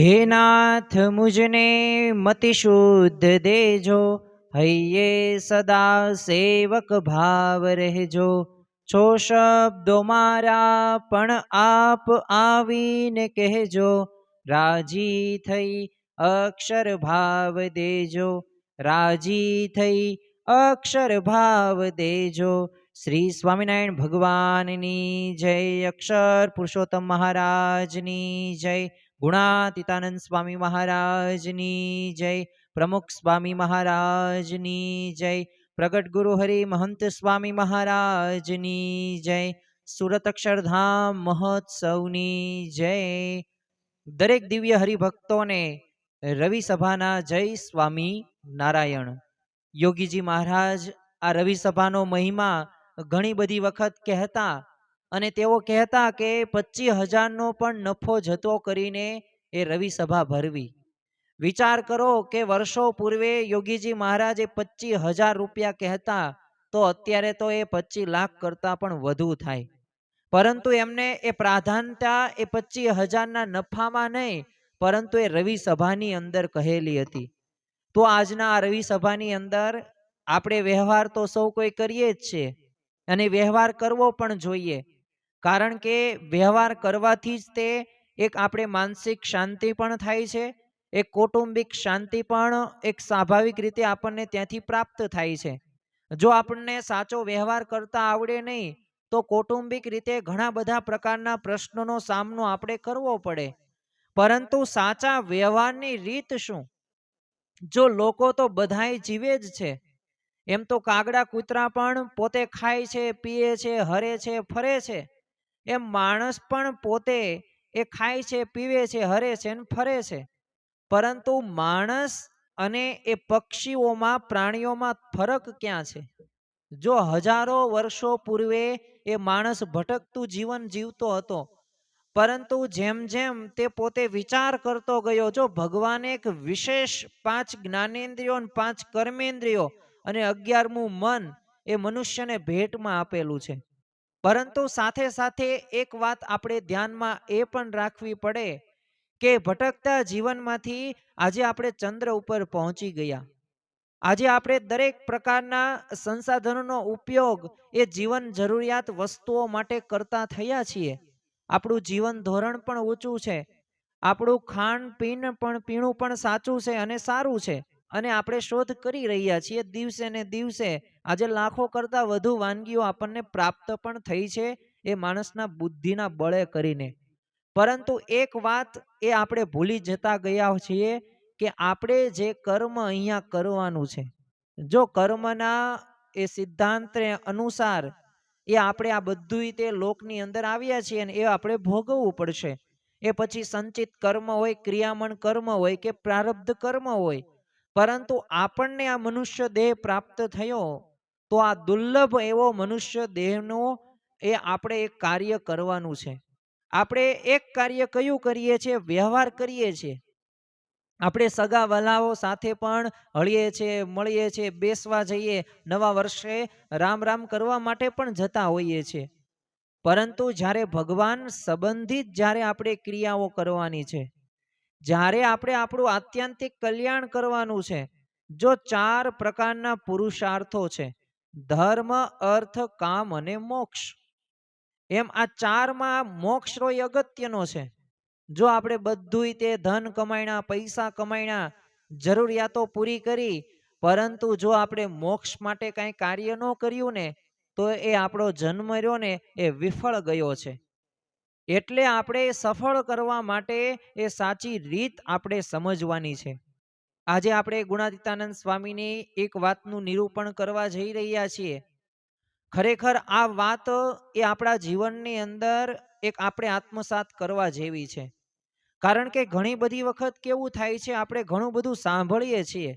हे नाथ मुझने मति शुद्ध देजो, हइये सदा सेवक भाव रहजो। છો શબ્દો મારા પણ આપ આવીને કહેજો, રાજી થઈ અક્ષર ભાવ દેજો, રાજી થઈ અક્ષર ભાવ દેજો। શ્રી સ્વામિનારાયણ ભગવાનની જય, અક્ષર પુરુષોત્તમ મહારાજની જય, ગુણાતીતાનંદ स्वामी महाराजनी जय, प्रमुख स्वामी महाराजनी जय, प्रगट गुरु हरि महंत स्वामी महाराजनी जय, सूरत अक्षरधाम महोत्सवनी जय। दरेक दिव्य हरिभक्तों ने रवि सभाना जय स्वामी नारायण। योगीजी महाराज आ रवि सभानो महिमा घणी बधी वखत कहता અને તેઓ કહેતા કે 25,000 નો પણ નફો જતો કરીને એ રવિ સભા ભરવી। વિચાર કરો કે વર્ષો પૂર્વે યોગીજી મહારાજે 25,000 રૂપિયા કહેતા તો અત્યારે તો એ 25 લાખ કરતા પણ વધુ થાય, પરંતુ એમને એ પ્રાધાન્યતા એ 25,000 ના નફામાં નહીં, પરંતુ એ રવિ સભાની અંદર કહેલી હતી। તો આજના આ રવિ સભાની અંદર આપણે વ્યવહાર તો સૌ કોઈ કરીએ જ છે અને વ્યવહાર કરવો પણ જોઈએ, કારણ કે વ્યવહાર કરવાથી જ તે એક આપણે માનસિક શાંતિ પણ થાય છે, એક કૌટુંબિક શાંતિ પણ એક સ્વાભાવિક રીતે આપણને ત્યાંથી પ્રાપ્ત થાય છે। જો આપણને સાચો વ્યવહાર કરતા આવડે નહીં તો કૌટુંબિક રીતે ઘણા બધા પ્રકારના પ્રશ્નોનો સામનો આપણે કરવો પડે, પરંતુ સાચા વ્યવહારની રીત શું? જો લોકો તો બધાય જીવે જ છે, એમ તો કાગડા કૂતરા પણ પોતે ખાય છે, પીએ છે, હરે છે, ફરે છે, એમ માણસ પણ પોતે એ ખાય છે, પીવે છે, હરે છે અને ફરે છે, પરંતુ માણસ અને એ પક્ષીઓમાં, પ્રાણીઓમાં ફરક ક્યાં છે? જો હજારો વર્ષો પૂર્વે એ માણસ ભટકતું જીવન જીવતો હતો, પરંતુ જેમ જેમ તે પોતે વિચાર કરતો ગયો, જો ભગવાને એક વિશેષ 5 જ્ઞાનેન્દ્રિયો અને 5 કર્મેન્દ્રિયો અને 11મું મન એ મનુષ્યને ભેટમાં આપેલું છે, પરંતુ સાથે સાથે એક વાત આપણે ધ્યાનમાં એ પણ રાખવી પડે કે ભટકતા જીવનમાંથી આજે આપણે ચંદ્ર ઉપર પહોંચી ગયા। આજે આપણે દરેક પ્રકારના સંસાધનોનો ઉપયોગ એ જીવન જરૂરિયાત વસ્તુઓ માટે કરતા થયા છીએ। આપણું જીવન ધોરણ પણ ઊંચું છે, આપણું ખાણ પીણું પણ સાચું છે અને સારું છે, અને આપણે શોધ કરી રહ્યા છીએ દિવસે ને દિવસે। આજે લાખો કરતા વધુ વાનગીઓ આપણને પ્રાપ્ત પણ થઈ છે એ માણસના બુદ્ધિના બળે કરીને, પરંતુ એક વાત એ આપણે ભૂલી જતા ગયા છીએ કે આપણે જે કર્મ અહીંયા કરવાનું છે, જો કર્મના એ સિદ્ધાંત અનુસાર એ આપણે આ બધું તે લોકની અંદર આવ્યા છીએ અને એ આપણે ભોગવવું પડશે। એ પછી સંચિત કર્મ હોય, ક્રિયામણ કર્મ હોય કે પ્રારબ્ધ કર્મ હોય, પરંતુ આપણને આ મનુષ્ય દેહ પ્રાપ્ત થયો તો આ દુર્લભ એવો મનુષ્ય દેહનો એ આપણે એક કાર્ય કરવાનું છે। આપણે એક કાર્ય કયું કરીએ છીએ? વ્યવહાર કરીએ છીએ। આપણે સગા વલાઓ સાથે પણ હળીએ છીએ, મળીએ છીએ, બેસવા જઈએ, નવા વર્ષે રામ રામ કરવા માટે પણ જતા હોઈએ છીએ, પરંતુ જ્યારે ભગવાન સંબંધિત જ્યારે આપણે ક્રિયાઓ કરવાની છે, જ્યારે આપણે આપણું આત્યંતિક કલ્યાણ કરવાનું છે, જો 4 પ્રકારના પુરુષાર્થો છે, ધર્મ, અર્થ, કામ અને મોક્ષ, એમ આ 4માં મોક્ષ રોય અગત્યનો છે। જો આપણે બધું તે ધન કમાયણા, પૈસા કમાયણા, જરૂરિયાતો પૂરી કરી, પરંતુ જો આપણે મોક્ષ માટે કાંઈ કાર્ય ન કર્યું ને તો એ આપણો જન્મ રહ્યો ને એ વિફળ ગયો છે। એટલે આપણે સફળ કરવા માટે એ સાચી રીત આપણે સમજવાની છે। આજે આપણે ગુણાતીતાનંદ સ્વામીની એક વાતનું નિરૂપણ કરવા જઈ રહ્યા છીએ। ખરેખર આ વાત એ આપણા જીવનની અંદર એક આપણે આત્મસાત કરવા જેવી છે, કારણ કે ઘણી બધી વખત કેવું થાય છે, આપણે ઘણું બધું સાંભળીએ છીએ,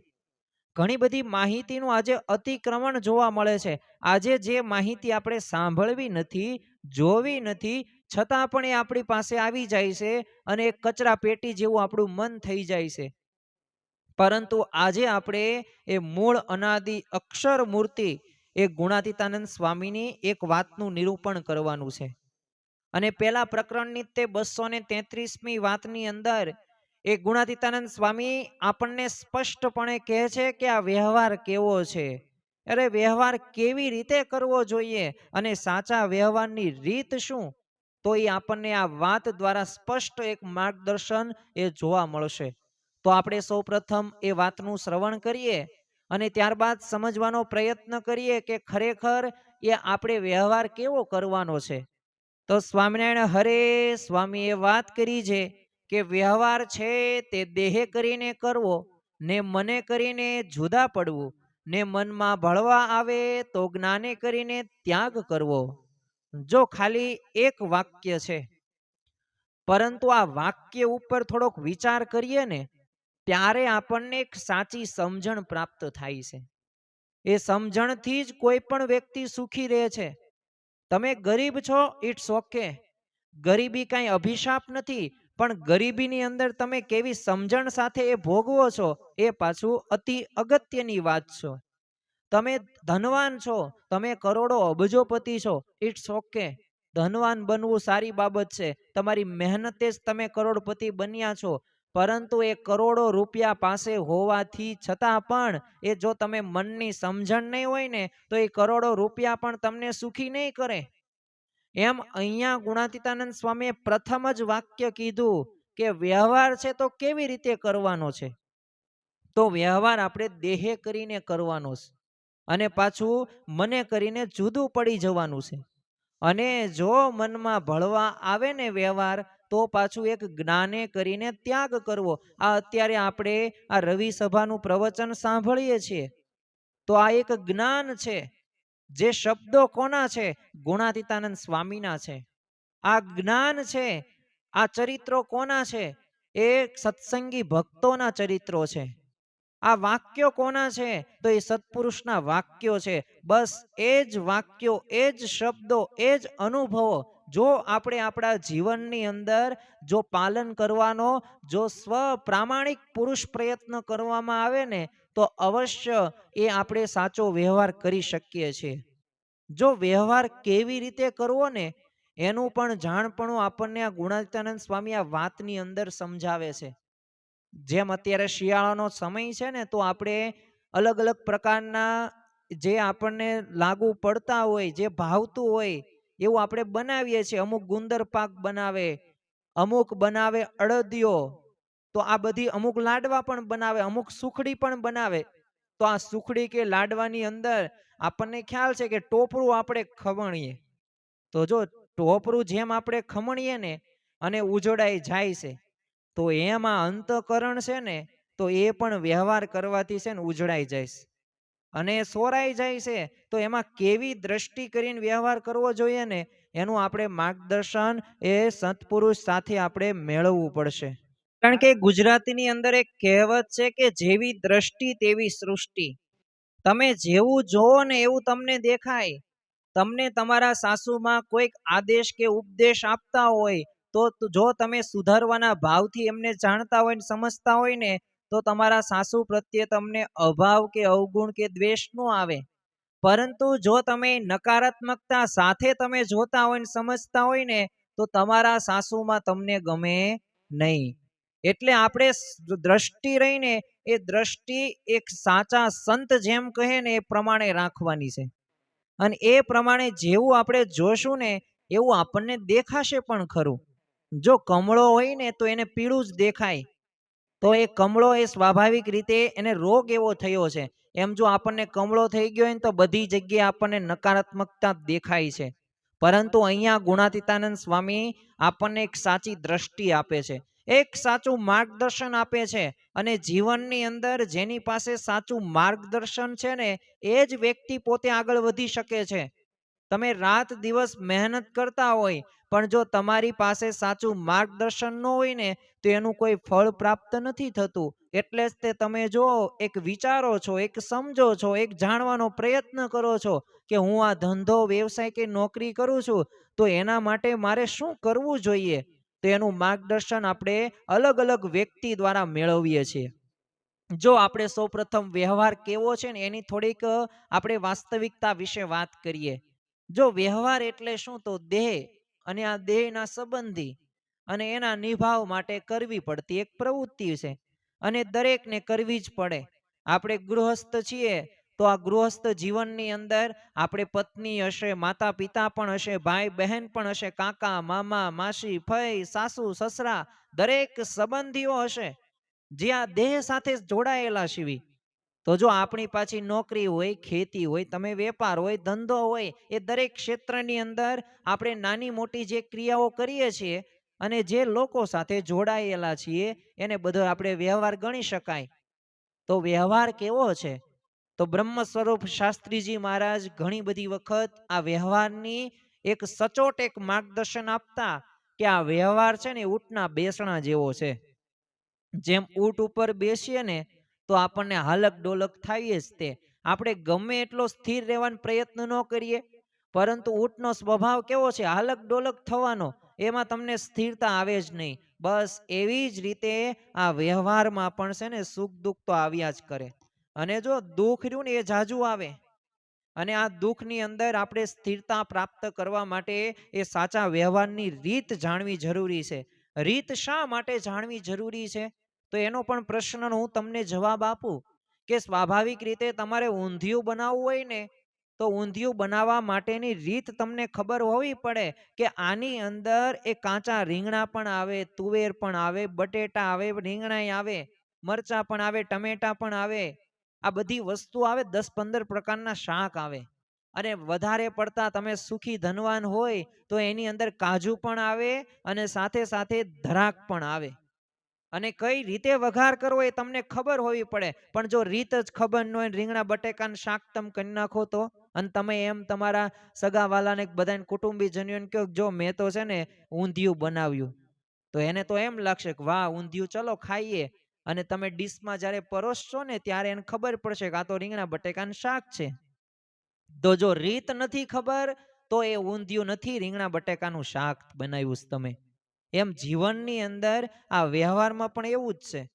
ઘણી બધી માહિતીનું આજે અતિક્રમણ જોવા મળે છે। આજે જે માહિતી આપણે સાંભળવી નથી, જોવી નથી, છતાં પણ એ આપણી પાસે આવી જાય છે અને એક કચરા પેટી જેવું આપણું મન થઈ જાય છે, પરંતુ આજે આપણે એ મૂળ અનાદિ અક્ષર મૂર્તિ એ ગુણાતીતાનંદ સ્વામીની એક વાતનું નિરૂપણ કરવાનું છે। અને પેલા પ્રકરણની તે 233મી વાતની અંદર એ ગુણાતીતાનંદ સ્વામી આપણને સ્પષ્ટપણે કહે છે કે આ વ્યવહાર કેવો છે, અરે વ્યવહાર કેવી રીતે કરવો જોઈએ અને સાચા વ્યવહારની રીત શું, તો એ આપણને આ વાત દ્વારા સ્પષ્ટ એક માર્ગદર્શન એ જોવા મળશે. તો આપણે સૌપ્રથમ એ વાતનું શ્રવણ કરીએ અને ત્યારબાદ સમજવાનો પ્રયત્ન કરીએ કે ખરેખર એ આપણે વ્યવહાર કેવો કરવાનો છે. તો સ્વામિનારાયણ હરે સ્વામીએ વાત કરી છે કે વ્યવહાર છે તે દેહે કરીને કરવો ને મને કરીને જુદા પડવું ને મનમાં ભળવા આવે તો જ્ઞાને કરીને ત્યાગ કરવો. જો ખાલી એક વાક્ય છે, પરંતુ આ વાક્ય ઉપર થોડોક વિચાર કરીએ ને ત્યારે આપણને એક સાચી સમજણ પ્રાપ્ત થાય છે. એ સમજણથી જ કોઈ પણ વ્યક્તિ સુખી રહે છે. તમે ગરીબ છો, ઇટ્સ ઓકે, ગરીબી કાંઈ અભિશાપ નથી, પણ ગરીબીની અંદર તમે કેવી સમજણ સાથે એ ભોગવો છો એ પાછું અતિ અગત્યની વાત છે. તમે ધનવાન છો, તમે કરોડો અબજોપતિ છો, ઇટ્સ ઓકે, ધનવાન બનવું સારી બાબત છે, તમારી મહેનતે જ તમે કરોડપતિ બન્યા છો, પરંતુ એ કરોડો રૂપિયા પાસે હોવાથી છતાં પણ એ જો તમે મનની સમજણ નહીં હોય ને તો એ કરોડો રૂપિયા પણ તમને સુખી નહીં કરે. એમ અહીંયા ગુણાતીતાનંદ સ્વામીએ પ્રથમ જ વાક્ય કીધું કે વ્યવહાર છે તો કેવી રીતે કરવાનો છે, તો વ્યવહાર આપણે દેહે કરીને કરવાનો છે અને પાછું મને કરીને જુદું પડી જવાનું છે. અને જો મનમાં ભળવા આવે ને વ્યવહાર તો પાછું એક જ્ઞાને કરીને ત્યાગ કરવો. આ અત્યારે આપણે આ રવિ સભાનું પ્રવચન સાંભળીએ છીએ તો આ એક જ્ઞાન છે. જે શબ્દો કોના છે, ગુણાતીતાનંદ સ્વામીના છે. આ જ્ઞાન છે, આ ચરિત્રો કોના છે, એ સત્સંગી ભક્તોના ચરિત્રો છે. આ વાક્યો કોના છે, તો એ સત્પુરુષના વાક્યો છે. બસ એ જ વાક્યો, એ જ શબ્દો, એ જ અનુભવો જો આપણે આપણા જીવનની અંદર જો પાલન કરવાનો, જો સ્વ પ્રામાણિક પુરુષ પ્રયત્ન કરવામાં આવે ને તો અવશ્ય એ આપણે સાચો વ્યવહાર કરી શકીએ છીએ. જો વ્યવહાર કેવી રીતે કરવો ને એનું પણ જાણપણું આપણને આ ગુણાતીતાનંદ સ્વામી આ વાતની અંદર સમજાવે છે. જેમ અત્યારે શિયાળાનો સમય છે ને તો આપણે અલગ અલગ પ્રકારના જે આપણને લાગુ પડતા હોય, જે ભાવતું હોય એવું આપણે બનાવીએ છીએ. અમુક ગુંદર પાક બનાવે, અમુક બનાવે અડદિયો, તો આ બધી અમુક લાડવા પણ બનાવે, અમુક સુખડી પણ બનાવે. તો આ સુખડી કે લાડવાની અંદર આપણને ખ્યાલ છે કે ટોપરું આપણે ખમણીએ, તો જો ટોપરું જેમ આપણે ખમણીએ ને અને ઉજળાઈ જાય છે તો એમાં અંતકરણ છે ને તો એ પણ વ્યવહાર કરવાથી છે ને ઉજળાઈ જાય છે અને સોરાઈ જાય છે. તો એમાં કેવી દ્રષ્ટિ કરીને વ્યવહાર કરવો જોઈએ ને એનું આપણે માર્ગદર્શન એ સત્પુરુષ સાથે આપણે મેળવવું પડશે. કારણ કે ગુજરાતીની અંદર એક કહેવત છે કે જેવી દ્રષ્ટિ તેવી સૃષ્ટિ. તમે જેવું જોવો ને એવું તમને દેખાય. તમને તમારા સાસુમાં કોઈક આદેશ કે ઉપદેશ આપતા હોય તો જો તમે સુધારવાના ભાવથી એમને જાણતા હોય ને સમજતા હોય ને તો તમારા સાસુ પ્રત્યે તમને અભાવ કે અવગુણ કે દ્વેષ ન આવે. પરંતુ જો તમે નકારાત્મકતા સાથે તમે જોતા હોય ને સમજતા હોય ને તો તમારા સાસુમાં તમને ગમે નહીં. એટલે આપણે દ્રષ્ટિ રહીને એ દ્રષ્ટિ એક સાચા સંત જેમ કહે ને એ પ્રમાણે રાખવાની છે અને એ પ્રમાણે જેવું આપણે જોશું ને એવું આપણને દેખાશે પણ ખરું. જો કમળો હોય ને તો એને પીળું જ દેખાય, તો એ કમળો એ સ્વાભાવિક રીતે એને રોગ એવો થયો છે. એમ જો આપણને કમળો થઈ ગયો હોય ને તો બધી જગ્યાએ આપણને નકારાત્મકતા દેખાય છે. પરંતુ અહીંયા ગુણાતીતાનંદ સ્વામી આપણને એક સાચી દ્રષ્ટિ આપે છે, એક સાચું માર્ગદર્શન આપે છે અને જીવનની અંદર જેની પાસે સાચું માર્ગદર્શન છે ને એ જ વ્યક્તિ પોતે આગળ વધી શકે છે. તમે રાત દિવસ મહેનત કરતા હોય પણ જો તમારી પાસે સાચું માર્ગદર્શન ન હોય ને તો એનું કોઈ ફળ પ્રાપ્ત નથી થતું. એટલે જ તે તમે જો એક વિચારો છો, એક સમજો છો, એક જાણવાનો પ્રયત્ન કરો છો કે હું આ ધંધો વ્યવસાય કે નોકરી કરું છું તો એના માટે મારે શું કરવું જોઈએ, તો એનું માર્ગદર્શન આપણે અલગ અલગ વ્યક્તિ દ્વારા મેળવીએ છીએ. જો આપણે સૌપ્રથમ વ્યવહાર કેવો છે ને એની થોડીક આપણે વાસ્તવિકતા વિશે વાત કરીએ. જો વ્યવહાર એટલે શું, તો દેહ અને આ દેહના સંબંધી અને એના નિભાવ માટે કરવી પડતી એક પ્રવૃત્તિ છે અને દરેકને કરવી જ પડે. આપણે ગૃહસ્થ છીએ તો આ ગૃહસ્થ જીવનની અંદર આપણે પત્ની હશે, માતા પિતા પણ હશે, ભાઈ બહેન પણ હશે, કાકા મામા માસી ફઈ સાસુ સસરા દરેક સંબંધીઓ હશે જે આ દેહ સાથે જોડાયેલા છીએ. તો જો આપણી પાછી નોકરી હોય, ખેતી હોય, તમે વેપાર હોય, ધંધો હોય, એ દરેક ક્ષેત્રની અંદર આપણે નાની મોટી જે ક્રિયાઓ કરીએ છીએ અને જે લોકો સાથે જોડાયેલા છીએ એને બધો આપણે વ્યવહાર ગણી શકાય. તો વ્યવહાર કેવો છે? તો બ્રહ્મ સ્વરૂપ શાસ્ત્રીજી મહારાજ ઘણી બધી વખત આ વ્યવહારની એક સચોટ એક માર્ગદર્શન આપતા કે આ વ્યવહાર છે ને ઊંટના બેસણા જેવો છે. જેમ ઊંટ ઉપર બેસીએ ને તો આપણને હાલક ડોલક થાય જ તે. આપણે ગમે એટલો સ્થિર રહેવાનો પ્રયત્ન ન કરીએ પરંતુ ઊંટનો સ્વભાવ કેવો છે? હાલક ડોલક થવાનો. એમાં તમને સ્થિરતા આવે જ નહીં. બસ એવી જ રીતે આ વ્યવહારમાં પણ છે ને સુખ દુઃખ તો આવ્યા જ કરે. અને જો દુઃખ રહ્યું ને એ જાજુ આવે અને આ દુઃખની અંદર આપણે સ્થિરતા પ્રાપ્ત કરવા માટે એ સાચા વ્યવહારની રીત જાણવી જરૂરી છે. રીત શા માટે જાણવી જરૂરી છે? તો એનો પણ પ્રશ્નનો હું તમને જવાબ આપું કે સ્વાભાવિક રીતે તમારે ઊંધિયું બનાવવું હોય ને તો ઊંધિયું બનાવવા માટેની રીત તમને ખબર હોવી પડે કે આની અંદર એ કાચા રીંગણા પણ આવે, તુવેર પણ આવે, બટેટા આવે, રીંગણા આવે, મરચા પણ આવે, ટમેટા પણ આવે, આ બધી વસ્તુ આવે, 10-15 પ્રકારના શાક આવે અને વધારે પડતા તમે સુખી ધનવાન હોય તો એની અંદર કાજુ પણ આવે અને સાથે સાથે ધરાક પણ આવે. અને કઈ રીતે વઘાર કરવો એ તમને ખબર હોવી પડે. પણ જો રીત જ ખબર ન હોય, રીંગણા બટેકાનું શાક તમે કરી નાખો તો, અને તમે એમ તમારા સગાવાલાને બધાને કુટુંબીજનોને કહો જો મેં તો છે ને ઊંધિયું બનાવ્યું, તો એને તો એમ લાગશે કે વાહ ઊંધિયું, ચલો ખાઈએ. અને તમે ડીશમાં જ્યારે પરોસશો ને ત્યારે એને ખબર પડશે કે આ તો રીંગણા બટેકાનું શાક છે. તો જો રીત નથી ખબર તો એ ઊંધિયું નથી, રીંગણા બટેકાનું શાક બનાવ્યું છે તમે. એમ જીવનની અંદર આ વ્યવહારમાં પણ એવું જ છે.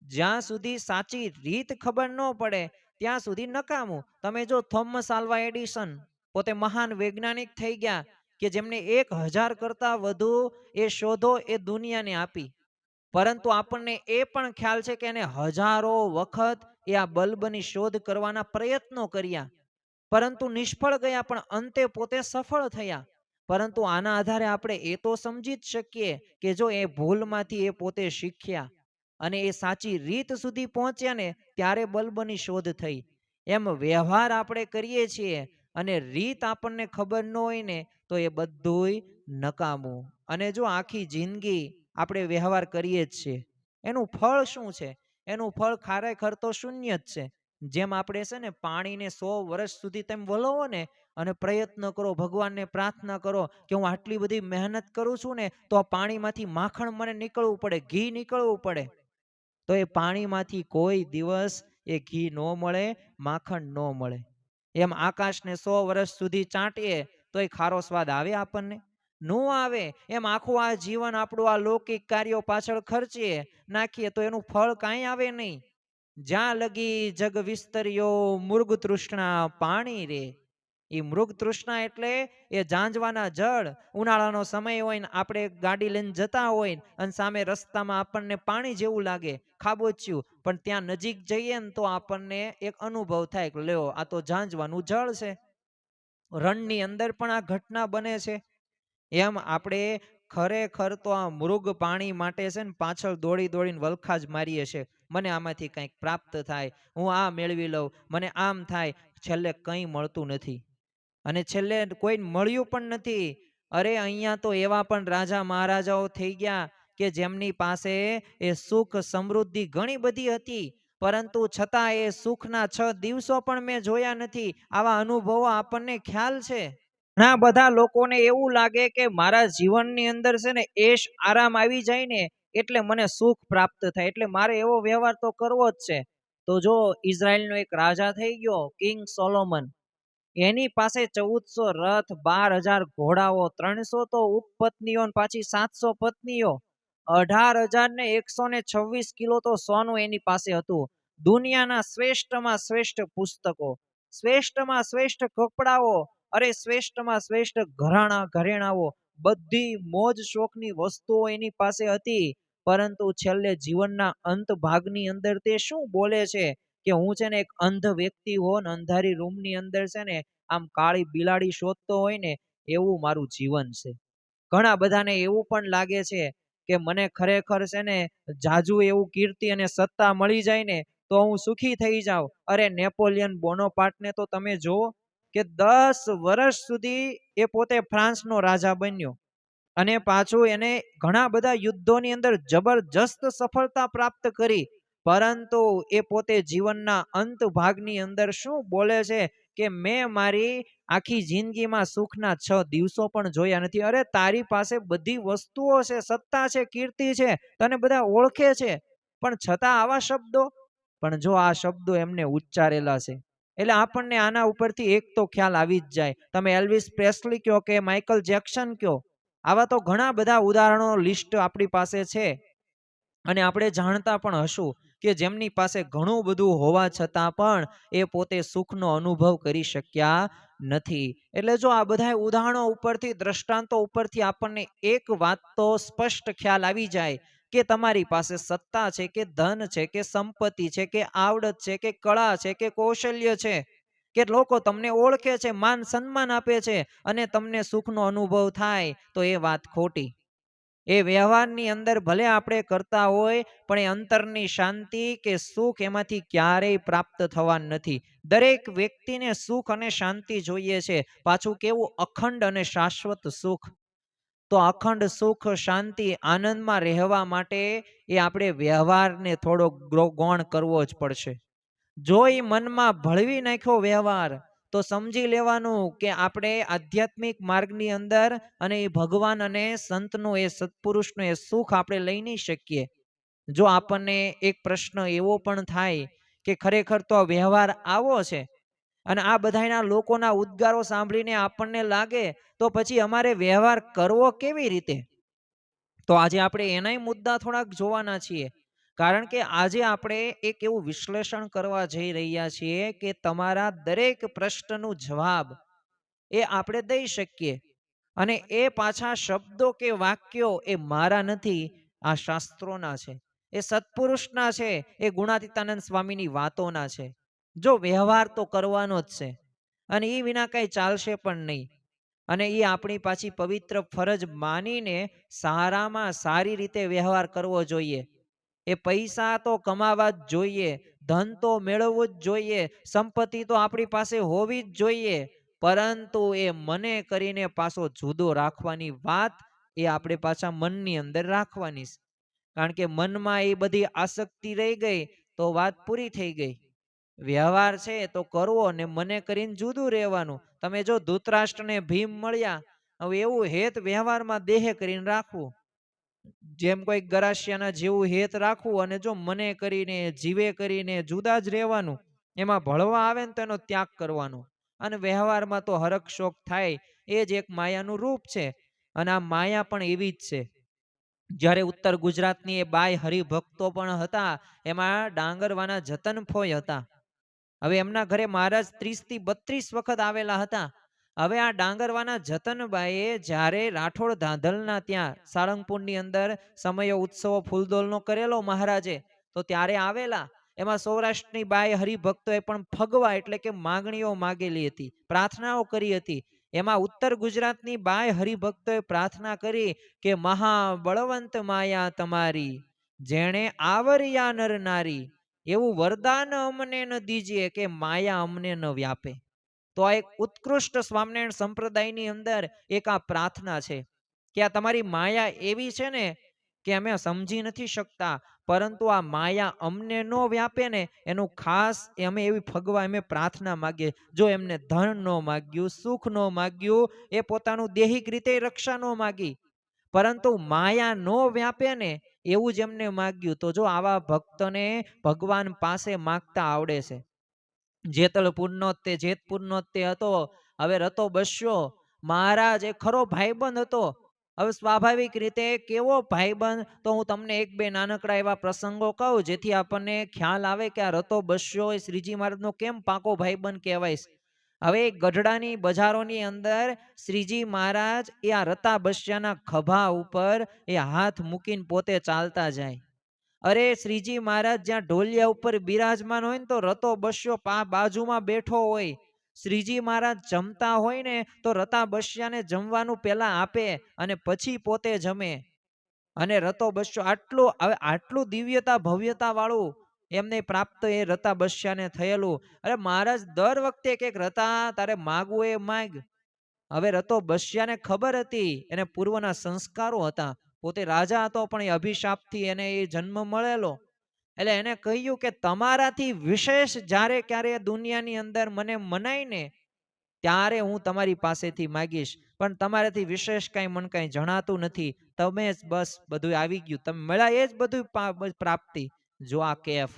જ્યાં સુધી સાચી રીત ખબર ન પડે ત્યાં સુધી નકામું. તમે જો થોમસ આલ્વા એડિસન પોતે મહાન વૈજ્ઞાનિક થઈ ગયા કે જેમને 1000 કરતા વધુ એ શોધો એ દુનિયાને આપી. પરંતુ આપણને એ પણ ખ્યાલ છે કે એને હજારો વખત એ આ બલ્બની શોધ કરવાના પ્રયત્નો કર્યા પરંતુ નિષ્ફળ ગયા, પણ અંતે પોતે સફળ થયા. પરંતુ આના આધારે આપણે એ તો સમજી જ શકીએ કે જો એ ભૂલમાંથી એ પોતે શીખ્યા અને એ સાચી રીત સુધી પહોંચ્યા ને ત્યારે બલ્બની શોધ થઈ. એમ વ્યવહાર આપણે કરીએ છીએ અને રીત આપણને ખબર ન હોય ને તો એ બધુંય નકામું. અને જો આખી જિંદગી આપણે વ્યવહાર કરીએ જ છીએ, એનું ફળ શું છે? એનું ફળ ખરેખર તો શૂન્ય જ છે. જેમ આપણે છે ને પાણીને 100 વર્ષ સુધી તેમ વલોવો ને અને પ્રયત્ન કરો, ભગવાનને પ્રાર્થના કરો કે હું આટલી બધી મહેનત કરું છું ને તો આ પાણીમાંથી માખણ મને નીકળવું પડે, ઘી નીકળવું પડે, તો એ પાણીમાંથી કોઈ દિવસ એ ઘી ન મળે, માખણ ન મળે. એમ આકાશને 100 વર્ષ સુધી ચાટીએ તો એ ખારો સ્વાદ આવે આપણને? નો આવે. એમ આખું આ જીવન આપણું આ લૌકિક કાર્યો પાછળ ખર્ચીએ નાખીએ તો એનું ફળ કાંઈ આવે નહીં. જ્યાં લગી જગ વિસ્તર્યો મૃગ તૃષ્ણા પાણી રે. એ મૃગ તૃષ્ણા એટલે એ ઝાંઝવાના જળ. ઉનાળાનો સમય હોય ને આપણે ગાડી લઈને જતા હોય અને સામે રસ્તામાં આપણને પાણી જેવું લાગે, ખાબોચ્યું, પણ ત્યાં નજીક જઈએ ને તો આપણને એક અનુભવ થાય કે લ્યો આ તો ઝાંઝવાનું જળ છે. રણની અંદર પણ આ ઘટના બને છે. એમ આપણે ખરેખર તો આ મૃગ પાણી માટે છે ને પાછળ દોડી દોડીને વલખા જ મારીએ છે. મને આમાંથી કંઈક પ્રાપ્ત થાય, હું આ મેળવી લઉં, મને આમ થાય. છેલ્લે કંઈ મળતું નથી અને છેલ્લે કોઈ મળ્યું પણ નથી. અરે અહીંયા તો એવા પણ રાજા મહારાજાઓ થઈ ગયા કે જેમની પાસે એ સુખ સમૃદ્ધિ ઘણી બધી હતી પરંતુ છતાં એ સુખના 6 દિવસો પણ મેં જોયા નથી. આવા અનુભવો આપણને ખ્યાલ છે. ઘણા બધા લોકોને એવું લાગે કે મારા જીવનની અંદર છે ને એશ આરામ આવી જાય ને એટલે મને સુખ પ્રાપ્ત થાય, એટલે મારે એવો વ્યવહાર તો કરવો જ છે. તો જો ઇઝરાયલનો એક રાજા થઈ ગયો કિંગ સોલોમન, એની પાસે 1400 રથ, 12,000 ઘોડાઓ, 300 તો ઉપપત્નીઓ, પાછી 700 પત્નીઓ, 18,126 કિલો તો સોનું એની પાસે હતું. દુનિયાના શ્રેષ્ઠમાં શ્રેષ્ઠ પુસ્તકો, શ્રેષ્ઠમાં શ્રેષ્ઠ કપડાઓ, અરે શ્રેષ્ઠમાં શ્રેષ્ઠ ઘરેણાઓ, બધી મોજ શોખની વસ્તુઓ એની પાસે હતી, પરંતુ છેલ્લે જીવનના અંત ભાગની અંદર તે શું બોલે છે કે હું છે ને એક અંધ વ્યક્તિ હો ને અંધારી રૂમની અંદર છે ને આમ કાળી બિલાડી શોધતો હોય ને એવું મારું જીવન છે. ઘણા બધાને એવું પણ લાગે છે કે મને ખરેખર છે ને જાજુ એવું કીર્તિ અને સત્તા મળી જાય ને તો હું સુખી થઈ જાઉં. અરે નેપોલિયન બોનોપાર્ટને તો તમે જુઓ કે 10 વર્ષ સુધી એ પોતે ફ્રાન્સનો રાજા બન્યો અને પાછું એને ઘણા બધા યુદ્ધોની અંદર જબરજસ્ત સફળતા પ્રાપ્ત કરી, પરંતુ એ પોતે જીવનના અંત ભાગની અંદર શું બોલે છે કે મેં મારી આખી જિંદગીમાં સુખના 6 દિવસો પણ જોયા નથી. અરે તારી પાસે બધી વસ્તુઓ છે, સત્તા છે, કીર્તિ છે, તને બધા ઓળખે છે, પણ છતાં આવા શબ્દો. પણ જો આ શબ્દો એમને ઉચ્ચારેલા છે એટલે આપણને આના ઉપરથી એક તો ખ્યાલ આવી જ જાય. તમે એલ્વિસ પ્રેસ્લી કયો કે માઇકલ જેક્સન કયો, આવા તો ઘણા બધા ઉદાહરણો લિસ્ટ આપણી પાસે છે અને આપણે જાણતા પણ હશું કે જેમની પાસે ઘણું બધું હોવા છતાં પણ એ પોતે સુખનો અનુભવ કરી શક્યા નથી. એટલે જો આ બધા ઉદાહરણો ઉપરથી, દ્રષ્ટાંતો ઉપરથી આપણને એક વાત તો સ્પષ્ટ ખ્યાલ આવી જાય કે તમારી પાસે સત્તા છે કે ધન છે કે સંપત્તિ છે કે આવડત છે કે કળા છે કે કૌશલ્ય છે કે લોકો તમને ઓળખે છે, માન સન્માન આપે છે અને તમને સુખનો અનુભવ થાય, તો એ વાત ખોટી. એ વ્યવહારની અંદર ભલે આપણે કરતા હોય પણ એ અંતરની શાંતિ કે સુખ એમાંથી ક્યારેય પ્રાપ્ત થવા નથી. દરેક વ્યક્તિને સુખ અને શાંતિ જોઈએ છે, પાછું કેવું અખંડ અને શાશ્વત સુખ. તો અખંડ સુખ, શાંતિ, આનંદમાં રહેવા માટે એ આપણે વ્યવહારને થોડો ગૌણ કરવો જ પડશે. જો એ મનમાં ભળવી નાખ્યો વ્યવહાર, તો સમજી લેવાનું કે આપણે આધ્યાત્મિક માર્ગની અંદર અને એ ભગવાન અને સંતનું, એ સત્પુરુષનું એ સુખ આપણે લઈ નહીં શકીએ. જો આપણને એક પ્રશ્ન એવો પણ થાય કે ખરેખર તો વ્યવહાર આવો છે અને આ બધાના લોકોના ઉદ્ગારો સાંભળીને આપણને લાગે તો પછી અમારે વ્યવહાર કરવો કેવી રીતે, તો આજે આપણે એનાય મુદ્દા થોડાક જોવાના છીએ. કારણ કે આજે આપણે એક એવું વિશ્લેષણ કરવા જઈ રહ્યા છીએ કે તમારા દરેક પ્રશ્નનો જવાબ એ આપણે દઈ શકીએ. અને એ પાછા શબ્દો કે વાક્યો એ મારા નથી, આ શાસ્ત્રોના છે, એ સત્પુરુષના છે, એ ગુણાતીતાનંદ સ્વામીની વાતોના છે. જો વ્યવહાર તો કરવાનો જ છે અને એ વિના કઈ ચાલશે પણ નહીં. અને એ આપણી પાછી પવિત્ર ફરજ માનીને સારામાં સારી રીતે વ્યવહાર કરવો જોઈએ. એ પૈસા તો કમાવા જ જોઈએ, ધન તો મેળવવું જ જોઈએ, સંપત્તિ તો આપણી પાસે હોવી જ જોઈએ, પરંતુ એ મને કરીને પાછો જુદો રાખવાની વાત એ આપણે પાછા મનની અંદર રાખવાની છે. કારણ કે મનમાં એ બધી આસક્તિ રહી ગઈ તો વાત પૂરી થઈ ગઈ. વ્યવહાર છે તો કરવો ને મને કરીને જુદું રહેવાનું. તમે જો ધૃતરાષ્ટ્રને ભીમ મળ્યા, હવે એવું હેત વ્યવહારમાં દેહે કરીને રાખવું, જેમ કોઈ ગરાસિયાના જેવું હેત રાખવું અને જો મને કરીને, જીવે કરીને જુદા જ રહેવાનું, એમાં ભળવા આવે ને તો એનો ત્યાગ કરવાનો. અને વ્યવહારમાં તો હરખ શોખ થાય, એ જ એક માયાનું રૂપ છે. અને આ માયા પણ એવી જ છે. જ્યારે ઉત્તર ગુજરાતની એ બાય હરિભક્તો પણ હતા, એમાં ડાંગરવાના જતન ફોય હતા. હવે એમના ઘરે મહારાજ 30 થી 32 વખત આવેલા હતા. હવે આ ડાંગરવાના જતનબાઈએ જ્યારે રાઠોડ ધાંધલના ત્યાં સાળંગપુરની અંદર સમયો ઉત્સવો ફૂલદોલનો કરેલો મહારાજે, તો ત્યારે આવેલા. એમાં સૌરાષ્ટ્રની બાય હરિભક્તોએ પણ ફગવા એટલે કે માગણીઓ માગેલી હતી, પ્રાર્થનાઓ કરી હતી. એમાં ઉત્તર ગુજરાતની બાય હરિભક્તોએ પ્રાર્થના કરી કે મહાબળવંત માયા તમારી, જેણે આવર્યા નર નારી, એવું વરદાન અમને ન દીજીએ કે માયા અમને ન વ્યાપે. તો આ એક ઉત્કૃષ્ટ સ્વામિનારાયણ સંપ્રદાયની અંદર એક આ પ્રાર્થના છે કે આ તમારી માયા એવી છે ને કે અમે સમજી નથી શકતા, પરંતુ આ માયા અમને ન વ્યાપે ને એનું ખાસ અમે એવી ફગવા અમે પ્રાર્થના માગીએ. જો એમને ધન ન માગ્યું, સુખ ન માગ્યું, એ પોતાનું દેહિક રીતે રક્ષા ન માગી, પરંતુ માયા નો વ્યાપે ને એવું જ એમને માગ્યું. તો જો આવા ભક્તને ભગવાન પાસે માગતા આવડે છે. જેતલપુરનો તે જેતપુરનો તે હતો, હવે રતો બસ્યો. મહારાજ એ ખરો ભાઈબંધ હતો. હવે સ્વાભાવિક રીતે કેવો ભાઈબંધ, તો હું તમને એક બે નાનકડા એવા પ્રસંગો કહું જેથી આપણને ખ્યાલ આવે કે આ રતો બસ્યો એ શ્રીજી મહારાજનો કેમ પાકો ભાઈબંધ કહેવાય. હવે ગઢડાની બજારોની અંદર શ્રીજી મહારાજ એ આ રતાબસ્યાના ખભા ઉપર એ હાથ મૂકીને પોતે ચાલતા જાય. અરે શ્રીજી મહારાજ જ્યાં ઢોલિયા ઉપર બિરાજમાન હોય ને તો રતો બસ્યો બાજુમાં બેઠો હોય. શ્રીજી મહારાજ જમતા હોય ને તો રતા બસ્યાને જમવાનું પેલા આપે અને પછી પોતે જમે. અને રતો બસ્યો આટલું, હવે આટલું દિવ્યતા ભવ્યતા વાળું એમને પ્રાપ્ત એ રતા બસ્યાને થયેલું. અરે મહારાજ દર વખતે કે રતા તારે માગવું એ માગ. હવે રતો બસ્યાને ખબર હતી, એને પૂર્વના સંસ્કારો હતા, પોતે રાજા હતો પણ એ અભિશાપથી એને એ જન્મ મળેલો. એટલે એને કહ્યું કે તમારાથી વિશેષ જ્યારે ક્યારે દુનિયાની અંદર મને મનાય ને ત્યારે હું તમારી પાસેથી માગીશ, પણ તમારાથી વિશેષ કાંઈ મને કાંઈ જણાતું નથી. તમે જ બસ બધું આવી ગયું, તમે મળ્યા એ જ બધું પ્રાપ્તિ. જો આ કેફ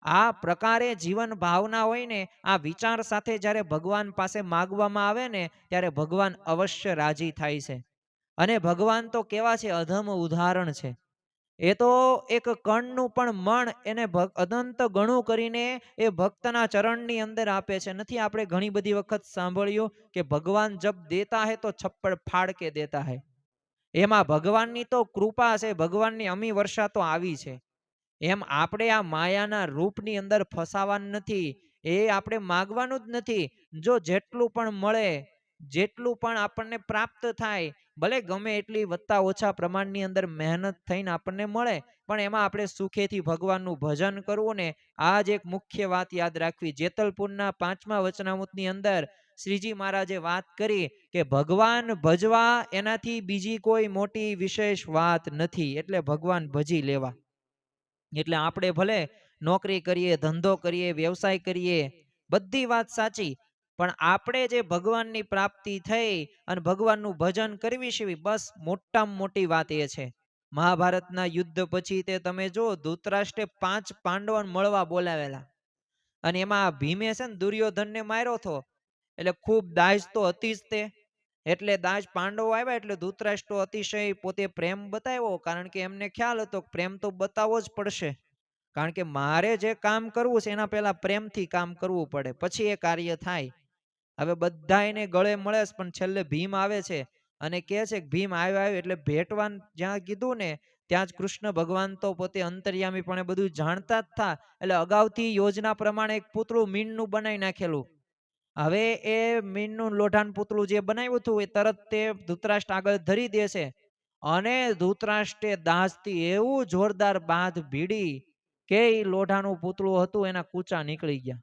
આ પ્રકારે જીવન ભાવના હોય ને, આ વિચાર સાથે જ્યારે ભગવાન પાસે માગવામાં આવે ને ત્યારે ભગવાન અવશ્ય રાજી થાય છે. અને ભગવાન તો કેવા છે, અધમ ઉદાહરણ છે. એ તો એક કણનું પણ મણ એને અનંત ગણું કરીને એ ભક્તના ચરણની અંદર આપે છે. નથી આપણે ઘણી બધી વખત સાંભળ્યું કે ભગવાન જબ દેતા હે તો છપ્પડ ફાડ કે દેતા હે. એમાં ભગવાનની તો કૃપા છે, ભગવાનની અમી વર્ષા તો આવી છે. એમ આપણે આ માયાના રૂપની અંદર ફસાવાનું નથી. એ આપણે માગવાનું જ નથી. જો જેટલું પણ મળે, જેટલું પણ આપણને પ્રાપ્ત થાય, ભલે ગમે એટલી વત્તા ઓછા પ્રમાણની અંદર મહેનત થઈને આપણને મળે, પણ એમાં આપણે સુખેથી ભગવાનનું ભજન કરવું ને, આ જ એક મુખ્ય વાત યાદ રાખવી. જેતલપુરના 5મા વચનામૃતની અંદર શ્રીજી મહારાજે વાત કરી કે ભગવાન ભજવા એનાથી બીજી કોઈ મોટી વિશેષ વાત નથી, એટલે ભગવાન ભજી લેવા. એટલે આપણે ભલે નોકરી કરીએ, ધંધો કરીએ, વ્યવસાય કરીએ, બધી વાત સાચી, પણ આપણે જે ભગવાનની પ્રાપ્તિ થઈ અને ભગવાનનું ભજન કરવી છે, બસ મોટામાં મોટી વાત એ છે. મહાભારતના યુદ્ધ પછી તે તમે જો ધૃતરાષ્ટ્રે 5 પાંડવોને મળવા બોલાવેલા અને એમાં ભીમે છે ને દુર્યોધનને માર્યો હતો. એટલે ખૂબ દાજ તો હતી જ તે. એટલે દાજ પાંડવો આવ્યા એટલે ધૃતરાષ્ટ્ર અતિશય પોતે પ્રેમ બતાવ્યો, કારણ કે એમને ખ્યાલ હતો પ્રેમ તો બતાવવો જ પડશે, કારણ કે મારે જે કામ કરવું છે એના પહેલા પ્રેમથી કામ કરવું પડે, પછી એ કાર્ય થાય. હવે બધા એને ગળે મળે પણ છેલ્લે ભીમ આવે છે અને કહે છે કે ભીમ આવ્યો એટલે ભેટવાન જ્યાં કીધું ને ત્યાં જ કૃષ્ણ ભગવાન તો પોતે અંતર્યામી પણ બધું જાણતા જ થા. એટલે અગાઉથી યોજના પ્રમાણે એક પૂતળું મીણનું બનાવી નાખેલું. હવે એ મીણનું લોઢાનું પૂતળું જે બનાવ્યું હતું એ તરત તે ધૃતરાષ્ટ્ર આગળ ધરી દે છે અને ધૃતરાષ્ટ્રે દાસથી એવું જોરદાર બાંધ ભીડી કે એ લોઢાનું પૂતળું હતું એના કૂચા નીકળી ગયા.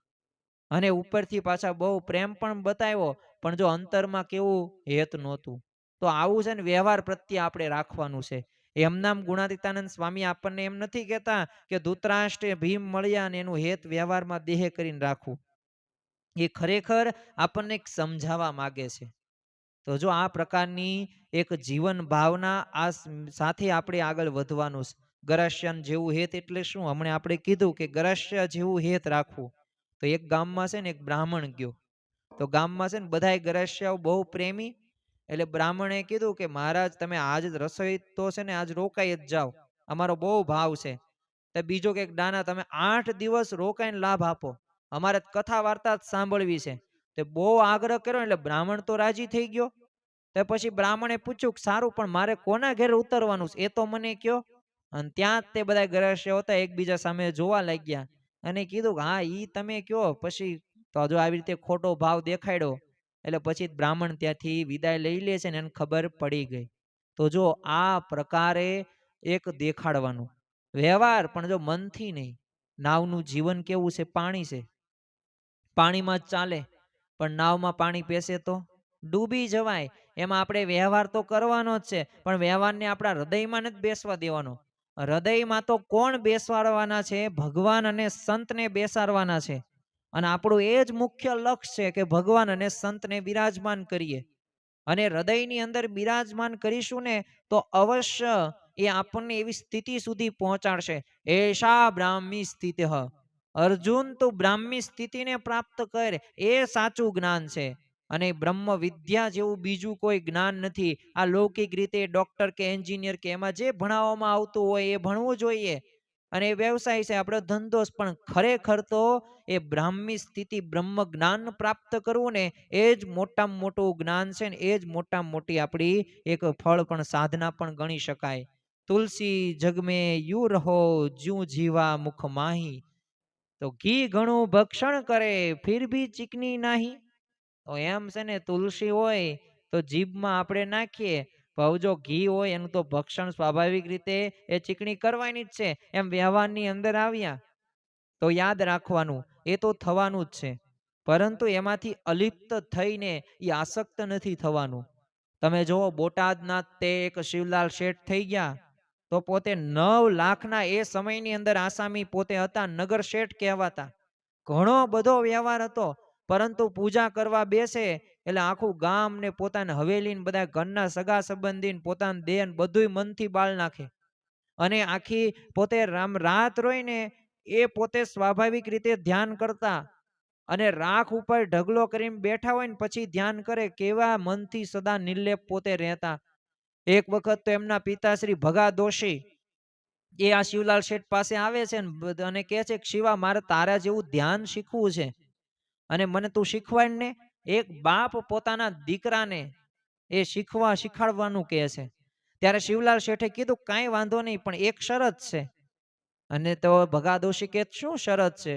અને ઉપરથી પાછા બહુ પ્રેમ પણ બતાવ્યો, પણ જો અંતરમાં કેવું હેત નહોતું. તો આવું છે ને વ્યવહાર પ્રત્યે આપણે રાખવાનું છે. એમનામ ગુણાતીતાનંદ સ્વામી આપણને એમ નથી કહેતા કે ધૃતરાષ્ટ્રે ભીમ મળ્યા અને એનું હેત વ્યવહારમાં દેહ કરીને રાખવું. એ ખરેખર આપણને સમજાવવા માગે છે. તો જો આ પ્રકારની એક જીવન ભાવના આ સાથે આપણે આગળ વધવાનું છે. ગરાસિયાન જેવું હેત એટલે શું? હમણાં આપણે કીધું કે ગરાસિયા જેવું હેત રાખવું. તો એક ગામમાં છે ને એક બ્રાહ્મણ ગયો. તો ગામમાં છે ને બધાય ગરાસિયાઓ બહુ પ્રેમી. એટલે બ્રાહ્મણે કીધું કે મહારાજ તમે આજ રસોઈ તો છે ને આજ રોકાઈ જ જાઓ, અમારો બહુ ભાવ છે. તો બીજો કે દાના તમે 8 દિવસ રોકાઈને લાભ આપો, અમારે કથા વાર્તા જ સાંભળવી છે. તે બહુ આગ્રહ કર્યો એટલે બ્રાહ્મણ તો રાજી થઈ ગયો. તો પછી બ્રાહ્મણે પૂછ્યું કે સારું પણ મારે કોના ઘેર ઉતરવાનું છે એ તો મને કયો. અને ત્યાં જ તે બધા ગરાસિયા હતા એકબીજા સામે જોવા લાગ્યા અને કીધું કે હા ઈ તમે કયો. પછી તો જો આવી રીતે ખોટો ભાવ દેખાડ્યો એટલે પછી બ્રાહ્મણ ત્યાંથી વિદાય લઈ લે છે ને એને ખબર પડી ગઈ. તો જો આ પ્રકારે એક દેખાડવાનું વ્યવહાર, પણ જો મનથી નહીં. નાવનું જીવન કેવું છે? પાણી છે, પાણીમાં જ ચાલે, પણ નાવમાં પાણી પેસે તો ડૂબી જવાય. એમાં આપણે વ્યવહાર તો કરવાનો જ છે, પણ વ્યવહારને આપણા હૃદયમાં નથી બેસવા દેવાનો. હૃદયમાં તો કોણ બેસવાડવાના છે? ભગવાન અને સંતને બેસાડવાના છે. અને આપણું એ જ મુખ્ય લક્ષ્ય છે કે ભગવાન અને સંતને બિરાજમાન કરીએ. અને હૃદયની અંદર બિરાજમાન કરીશું ને તો અવશ્ય એ આપણને એવી સ્થિતિ સુધી પહોંચાડશે. એશા બ્રાહ્મી સ્થિતિ. અર્જુન તો બ્રાહ્મી સ્થિતિને પ્રાપ્ત કરે એ સાચું જ્ઞાન છે. અને બ્રહ્મ વિદ્યા જેવું બીજું કોઈ જ્ઞાન નથી. આ લૌકિક રીતે ડોક્ટર કે એન્જિનિયર કે એમાં જે ભણાવવામાં આવતું હોય એ ભણવું જોઈએ, અને એ વ્યવસાય છે, આપણો ધંધો છે. પણ ખરેખર તો એ બ્રાહ્મી સ્થિતિ બ્રહ્મ જ્ઞાન પ્રાપ્ત કરવું ને એ જ મોટામાં મોટું જ્ઞાન છે ને એ જ મોટામાં મોટી આપણી એક ફળ પણ સાધના પણ ગણી શકાય. તુલસી જગમે યુ રહો જ્યું જીવા મુખ માહી, તો ઘી ઘણું ભક્ષણ કરે ફિર ભી ચીકની નાહી. તો એમ છે ને, તુલસી હોય તો જીભમાં આપણે નાખીએ, હવે જો ઘી હોય એનું તો ભક્ષણ સ્વાભાવિક રીતે એ ચીકણી કરવાની જ છે. એમ વ્યવહારની અંદર આવ્યા તો યાદ રાખવાનું એ તો થવાનું જ છે, પરંતુ એમાંથી અલિપ્ત થઈને એ આસક્ત નથી થવાનું. તમે જુઓ બોટાદના તે એક શિવલાલ શેઠ થઈ ગયા, તો પોતે 9 લાખના એ સમયની અંદર આસામી પોતે હતા, નગર શેઠ કહેવાતા. ઘણો બધો વ્યવહાર હતો, પરંતુ પૂજા કરવા બેસે એટલે આખું ગામ ને પોતાની હવેલી ને બધા ઘરના સગા સંબંધી પોતાના દેહ બધું મનથી બાળ નાખે. અને આખી પોતે રાત રોય ને એ પોતે સ્વાભાવિક રીતે ધ્યાન કરતા, અને રાખ ઉપર ઢગલો કરીને બેઠા હોય ને પછી ધ્યાન કરે, કેવા મનથી સદા નિર્લેપ પોતે રહેતા. એક વખત તો એમના પિતાશ્રી ભગા દોશી એ આ શિવલાલ શેઠ પાસે આવે છે અને કહે છે કે શિવા, મારે તારા જેવું ધ્યાન શીખવું છે અને મને તું શીખવાડ ને. એક બાપ પોતાના દીકરાને એ શીખવાડવાનું કહે છે. ત્યારે શિવલાલ શેઠે કીધું કાંઈ વાંધો નહીં, પણ એક શરત છે. અને તો ભગા દોશી કે શું શરત છે?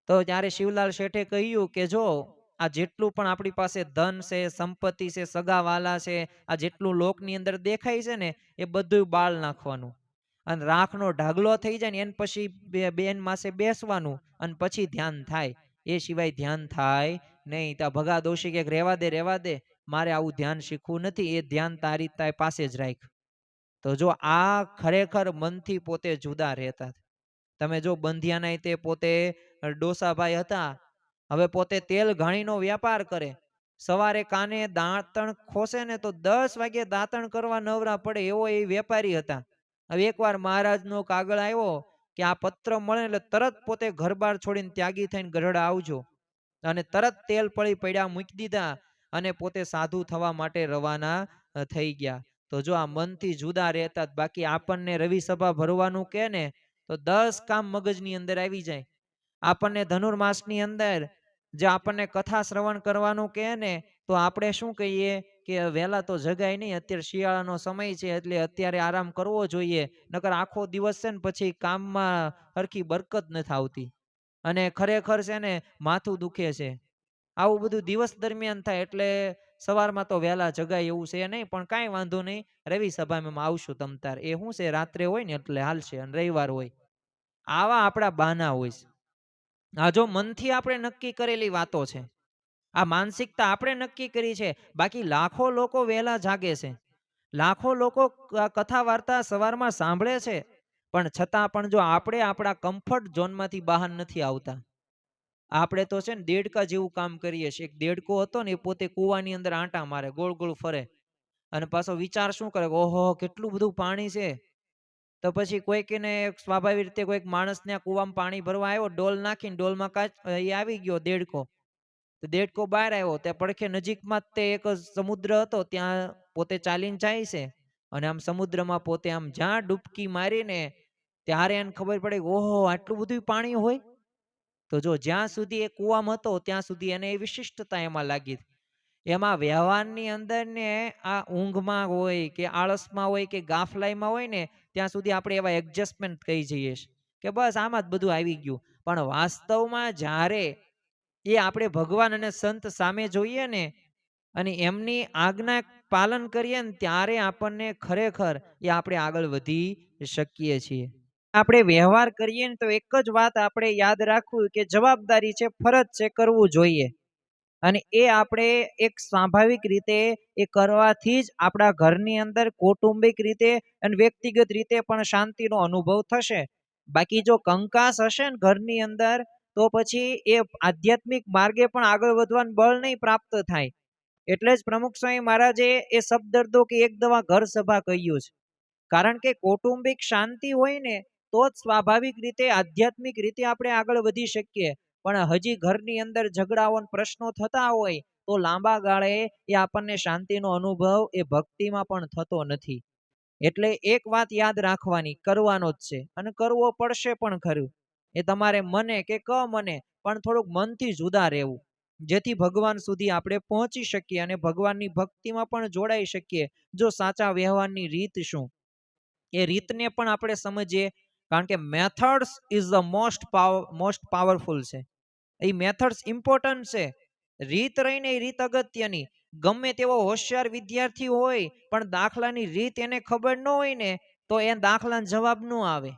તો ત્યારે શિવલાલ શેઠે કહ્યું કે જો આ જેટલું પણ આપણી પાસે ધન છે, સંપત્તિ છે, સગાવાલા છે, આ જેટલું લોકની અંદર દેખાય છે ને એ બધું બાળ નાખવાનું, અને રાખનો ઢાગલો થઈ જાય ને એને પછી બેન માસે બેસવાનું, અને પછી ધ્યાન થાય. એ સિવાય ધ્યાન થાય નહીં. ત્યાં ભગા દોશી કે રહેવા દે, મારે આવું ધ્યાન શીખવું નથી, એ ધ્યાન તારી પાસે જ રાખ. તો જો આ ખરેખર મનથી પોતે જુદા રહેતા. તમે જો બંધિયાના તે પોતે ડોસાભાઈ હતા, હવે પોતે તેલ ઘાણીનો વ્યાપાર કરે. સવારે કાને દાંતણ ખોસે ને તો 10 વાગે દાંતણ કરવા નવરા પડે એવો એ વેપારી હતા. હવે એકવાર મહારાજનો કાગળ આવ્યો કે આ પત્ર મળે એટલે તરત પોતે ઘરબાર છોડીને ત્યાગી થઈને ગઢડા આવજો, અને તરત તેલ પડી પડ્યા મૂકી દીધા અને પોતે સાધુ થવા માટે રવાના થઈ ગયા. તો જો આ મનથી જુદા રહેતા, બાકી આપણને રવિ સભા ભરવાનું કે ને તો 10 કામ મગજની અંદર આવી જાય. આપણને ધનુર્માસની અંદર જે આપણને કથા શ્રવણ કરવાનું કહે ને તો આપણે શું કહીએ કે વહેલા તો જગાય નહીં, અત્યારે શિયાળાનો સમય છે એટલે અત્યારે આરામ કરવો જોઈએ, નકર આખો દિવસ છે ને પછી કામમાં હરખી બરકત નથી આવતી અને ખરેખર છે ને માથું દુખે છે. આવું બધું દિવસ દરમિયાન થાય, એટલે સવારમાં તો વહેલા જગાય એવું છે નહીં. પણ કાંઈ વાંધો નહીં, રવિ સભામાં આવશું તમ તાર. એ શું છે રાત્રે હોય ને એટલે હાલશે, અને રવિવાર હોય. આવા આપણા બહાના હોય છે. આ જો મનથી આપણે નક્કી કરેલી વાતો છે, આ માનસિકતા આપણે નક્કી કરી છે. બાકી લાખો લોકો વહેલા જાગે છે, લાખો લોકો કથા વાર્તા સવારમાં સાંભળે છે, પણ છતાં પણ જો આપણે આપણા કમ્ફર્ટ ઝોનમાંથી બહાર નથી આવતા. આપણે તો છે ને દેડકા જેવું કામ કરીએ છીએ. એક દેડકો હતો ને એ પોતે કૂવાની અંદર આંટા મારે, ગોળ ગોળ ફરે, અને પાછો વિચાર શું કરે, ઓહો કેટલું બધું પાણી છે. તો પછી કોઈકને સ્વાભાવિક રીતે કોઈક માણસને આ કૂવામાં પાણી ભરવા આવ્યો, ડોલ નાખીને ડોલમાં કાચ એ આવી ગયો દેડકો. તો દેડકો બહાર આવ્યો, ત્યાં પડખે નજીકમાં તે એક સમુદ્ર હતો, ત્યાં પોતે ચાલીને જાય છે, અને આમ સમુદ્રમાં પોતે આમ જ્યાં ડૂબકી મારીને ત્યારે એને ખબર પડે ઓહો આટલું બધું પાણી હોય. તો જો જ્યાં સુધી એ કૂવામાં હતો ત્યાં સુધી એને એ વિશિષ્ટતા એમાં લાગી. એમાં વ્યવહારની અંદર ને આ ઊંઘમાં હોય કે આળસમાં હોય કે ગાફલાઈમાં હોય ને ત્યાં સુધી આપણે એવા એડજસ્ટમેન્ટ કહી જઈએ કે બસ આમાં જ બધું આવી ગયું. પણ વાસ્તવમાં જ્યારે એ આપણે ભગવાન અને સંત સામે જોઈએ ને અને એમની આજ્ઞા પાલન કરીએ ને ત્યારે આપણને ખરેખર એ આપણે આગળ વધી શકીએ છીએ. આપણે વ્યવહાર કરીએ ને તો એક જ વાત આપણે યાદ રાખવું કે જવાબદારી છે, ફરજ છે, કરવું જોઈએ. અને એ આપણે એક સ્વાભાવિક રીતે એ કરવાથી જ આપણા ઘરની અંદર કૌટુંબિક રીતે અને વ્યક્તિગત રીતે પણ શાંતિનો અનુભવ થશે. બાકી જો કંકાસ હશે ને ઘરની અંદર તો પછી એ આધ્યાત્મિક માર્ગે પણ આગળ વધવાનું બળ નહીં પ્રાપ્ત થાય. એટલે જ પ્રમુખ સ્વામી મહારાજે એ શબ્દર્થો કે એક દવા ઘર સભા કહ્યું છે. કારણ કે કૌટુંબિક શાંતિ હોય ને તો જ સ્વાભાવિક રીતે આધ્યાત્મિક રીતે આપણે આગળ વધી શકીએ. પણ હજી ઘરની અંદર ઝઘડાઓ પ્રશ્નો થતા હોય તો લાંબા ગાળે એ આપણને શાંતિનો અનુભવ એ ભક્તિમાં પણ થતો નથી. એટલે એક વાત યાદ રાખવાની, કરવાનો જ છે અને કરવો પડશે પણ ખરું. એ તમારે મને કે મને પણ થોડુંક મનથી જુદા રહેવું, જેથી ભગવાન સુધી આપણે પહોંચી શકીએ અને ભગવાનની ભક્તિમાં પણ જોડાઈ શકીએ. જો સાચા વ્યવહારની રીત શું, એ રીતને પણ આપણે સમજીએ, કારણ કે methods is the most powerful છે. એ મેથડ્સ ઇમ્પોર્ટન્ટ છે. રીત રહીને એ રીત અગત્યની. ગમે તેવો હોશિયાર વિદ્યાર્થી હોય પણ દાખલાની રીત એને ખબર ન હોય ને, તો એ દાખલાનો જવાબ ન આવે.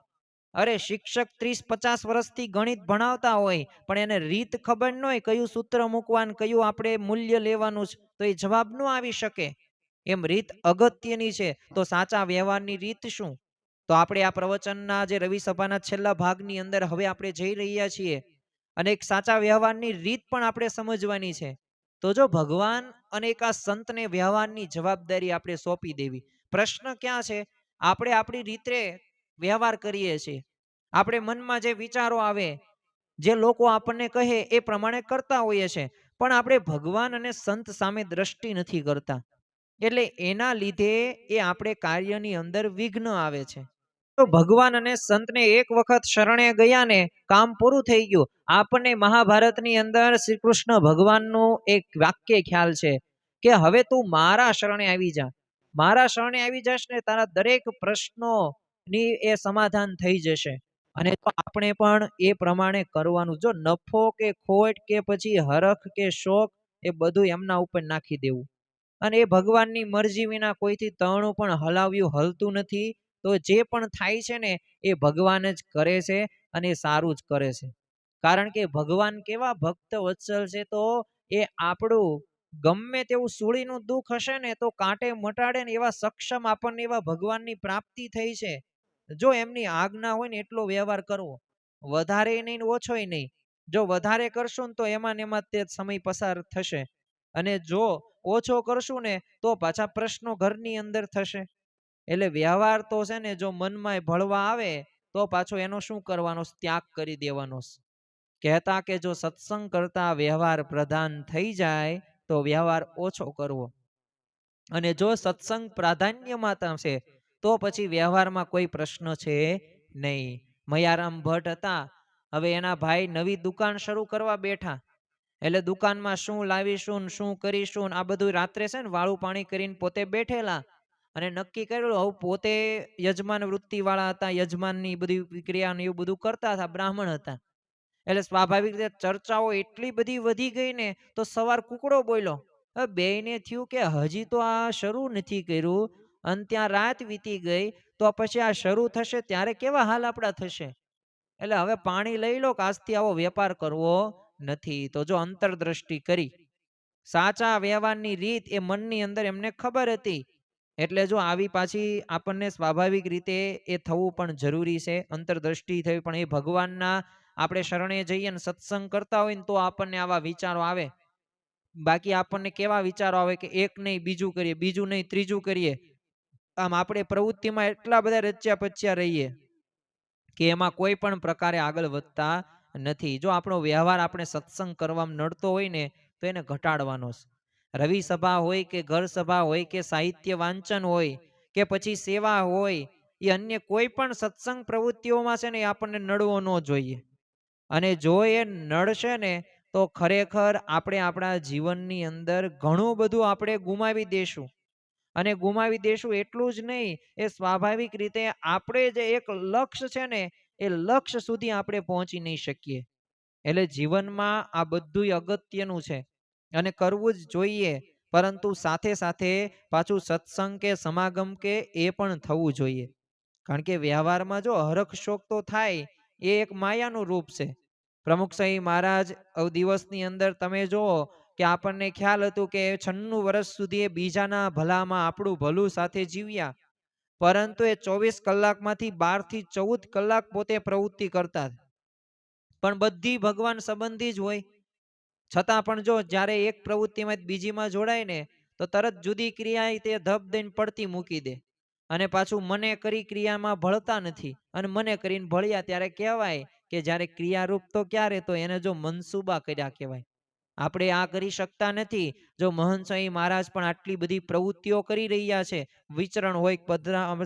અરે શિક્ષક 30-50 વર્ષથી ગણિત ભણાવતા હોય પણ એને રીત ખબર ન હોય, કયું સૂત્ર મૂકવાનું, કયું આપણે મૂલ્ય લેવાનું છે, તો એ જવાબ ન આવી શકે. એમ રીત અગત્યની છે. તો સાચા વ્યવહારની રીત શું? તો આપણે આ પ્રવચનના જે રવિ સભાના છેલ્લા ભાગની અંદર હવે આપણે જઈ રહ્યા છીએ અને એક સાચા વ્યવહારની રીત પણ આપણે સમજવાની છે. તો જો ભગવાન અને એક આ સંતને વ્યવહારની જવાબદારી આપણે સોંપી દેવી. પ્રશ્ન ક્યાં છે? આપણે આપણી રીતે વ્યવહાર કરીએ છીએ. આપણે મનમાં જે વિચારો આવે, જે લોકો આપણને કહે એ પ્રમાણે કરતા હોઈએ છે, પણ આપણે ભગવાન અને સંત સામે દ્રષ્ટિ નથી કરતા. એટલે એના લીધે એ આપણે કાર્યની અંદર વિઘ્ન આવે છે. તો ભગવાન અને સંતને એક વખત શરણે ગયા ને, કામ પૂરું થઈ ગયું. આપણને મહાભારતની અંદર શ્રી કૃષ્ણ ભગવાનનું એક વાક્ય ખ્યાલ છે કે હવે તું મારા શરણે આવી જા. મારા શરણે આવી જશ ને, તારા દરેક પ્રશ્નોની એ સમાધાન થઈ જશે. અને તો આપણે પણ એ પ્રમાણે કરવાનું. જો નફો કે ખોટ કે પછી હરખ કે શોખ, એ બધું એમના ઉપર નાખી દેવું. અને એ ભગવાનની મરજી વિના કોઈથી તણું પણ હલાવ્યું હલતું નથી. તો જે પણ થાય છે ને, એ ભગવાન જ કરે છે અને સારું જ કરે છે. કારણ કે ભગવાન કેવા ભક્ત વત્સલ છે, તો એ આપણું ગમે તેવું સૂળીનું દુઃખ હશે ને, તો કાંટે મટાડે ને એવા સક્ષમ આપણને એવા ભગવાનની પ્રાપ્તિ થઈ છે. જો એમની આજ્ઞા હોય ને એટલો વ્યવહાર કરવો, વધારે નહીં ઓછોય નહીં. જો વધારે કરશું ને તો એમાં ને એમાં તે સમય પસાર થશે, અને જો ઓછો કરશું ને તો પાછા પ્રશ્નો ઘરની અંદર થશે. એટલે વ્યવહાર તો છે ને, જો મનમાં ભળવા આવે તો પાછો એનો શું કરવાનો? ત્યાગ કરી દેવાનો. કહેતા કે જો સત્સંગ કરતા વ્યવહાર પ્રધાન થઈ જાય તો વ્યવહાર ઓછો કરવો, અને જો સત્સંગ પ્રાધાન્યમાં છે તો પછી વ્યવહારમાં કોઈ પ્રશ્ન છે નહીં. મયારામ ભટ્ટ હતા. હવે એના ભાઈ નવી દુકાન શરૂ કરવા બેઠા. એટલે દુકાનમાં શું લાવીશું, શું કરીશું, આ બધું રાત્રે છે ને વાળું પાણી કરીને પોતે બેઠેલા અને નક્કી કરેલું. હવે પોતે યજમાન વૃત્તિ વાળા હતા, યજમાનની બધી ક્રિયા ને એવું બધું કરતા હતા, બ્રાહ્મણ હતા. એટલે સ્વાભાવિક રીતે ચર્ચાઓ એટલી બધી વધી ગઈ ને, તો સવાર કુકડો બોલ્યો. બેયને થયું કે હજી તો આ શરૂ નથી કર્યું અને ત્યાં રાત વીતી ગઈ, તો પછી આ શરૂ થશે ત્યારે કેવા હાલ આપણા થશે. એટલે હવે પાણી લઈ લો કે આજથી આવો વેપાર કરવો નથી. તો જો અંતરદ્રષ્ટિ કરી, સાચા વ્યવહારની રીત એ મનની અંદર એમને ખબર હતી. એટલે જો આવી પાછી આપણને સ્વાભાવિક રીતે એ થવું પણ જરૂરી છે. અંતરદ્રષ્ટિ થઈ, પણ એ ભગવાનના આપણે શરણે જઈએ ને સત્સંગ કરતા હોય ને તો આપણને આવા વિચારો આવે. બાકી આપણને કેવા વિચારો આવે કે એક નહીં બીજું કરીએ, બીજું નહીં ત્રીજું કરીએ. આમ આપણે પ્રવૃત્તિમાં એટલા બધા રચ્યા પચ્યા રહીએ કે એમાં કોઈ પણ પ્રકારે આગળ વધતા નથી. જો આપણો વ્યવહાર આપણે સત્સંગ કરવામાં નડતો હોય ને, તો એને ઘટાડવાનો છે. રવિ સભા હોય કે ઘર સભા હોય કે સાહિત્ય વાંચન હોય કે પછી સેવા હોય, એ અન્ય કોઈ પણ સત્સંગ પ્રવૃત્તિઓમાં છે ને, એ આપણને નડવો ન જોઈએ. અને જો એ નડશે ને, તો ખરેખર આપણે આપણા જીવનની અંદર ઘણું બધું આપણે ગુમાવી દેશું. અને ગુમાવી દેશું એટલું જ નહીં, એ સ્વાભાવિક રીતે આપણે જે એક લક્ષ્ય છે ને, એ લક્ષ્ય સુધી આપણે પહોંચી નહીં શકીએ. એટલે જીવનમાં આ બધું અગત્યનું છે અને કરવું જ જોઈએ, પરંતુ સાથે સાથે પાછું સત્સંગ કે સમાગમ કે એ પણ થવું જોઈએ. કારણ કે વ્યવહારમાં જો હરખ શોખ તો થાય, એ એક માયાનું રૂપ છે. પ્રમુખ સાહેબ મહારાજ દિવસની અંદર તમે જુઓ કે આપણને ખ્યાલ હતું કે 96 વર્ષ સુધી એ બીજાના ભલામાં આપણું ભલું સાથે જીવ્યા, પરંતુ એ 24 કલાકમાંથી 12 થી 14 કલાક પોતે પ્રવૃત્તિ કરતા. પણ બધી ભગવાન સંબંધી જ હોય, છતાં પણ જો જ્યારે એક પ્રવૃત્તિમાં બીજીમાં જોડાય ને, તો તરત જુદી ક્રિયા તે ધબ દઈને પડતી મૂકી દે અને પાછું મને કરી ક્રિયામાં ભળતા નથી. અને મને કરીને ભળ્યા ત્યારે કહેવાય કે જ્યારે ક્રિયારૂપ તો ક્યારે, તો એને જો મનસુબા કર્યા કહેવાય. આપણે આ કરી શકતા નથી. જો મહંત સ્વામી મહારાજ પણ આટલી બધી પ્રવૃત્તિઓ કરી રહ્યા છે, વિચરણ હોય,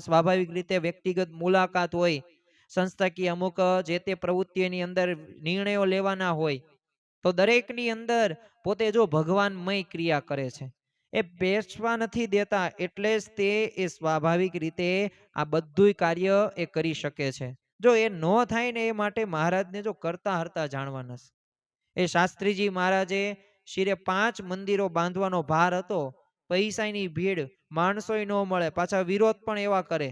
સ્વાભાવિક રીતે વ્યક્તિગત મુલાકાત હોય, સંસ્થાકીય અમુક જે તે પ્રવૃત્તિઓની અંદર નિર્ણયો લેવાના હોય, તો દરેકની અંદર પોતે જો ભગવાનમય ક્રિયા કરે છે. એ બેસવા નથી દેતા, એટલે જ તે એ સ્વાભાવિક રીતે આ બધુંય કાર્ય એ કરી શકે છે. જો એ ન થાય ને, એ માટે મહારાજને જો કરતા હરતા જાણવાના છે. એ શાસ્ત્રીજી મહારાજે શિરે 5 મંદિરો બાંધવાનો ભાર હતો. પૈસાની ભીડ, માણસોય ન મળે, પાછા વિરોધ પણ એવા કરે.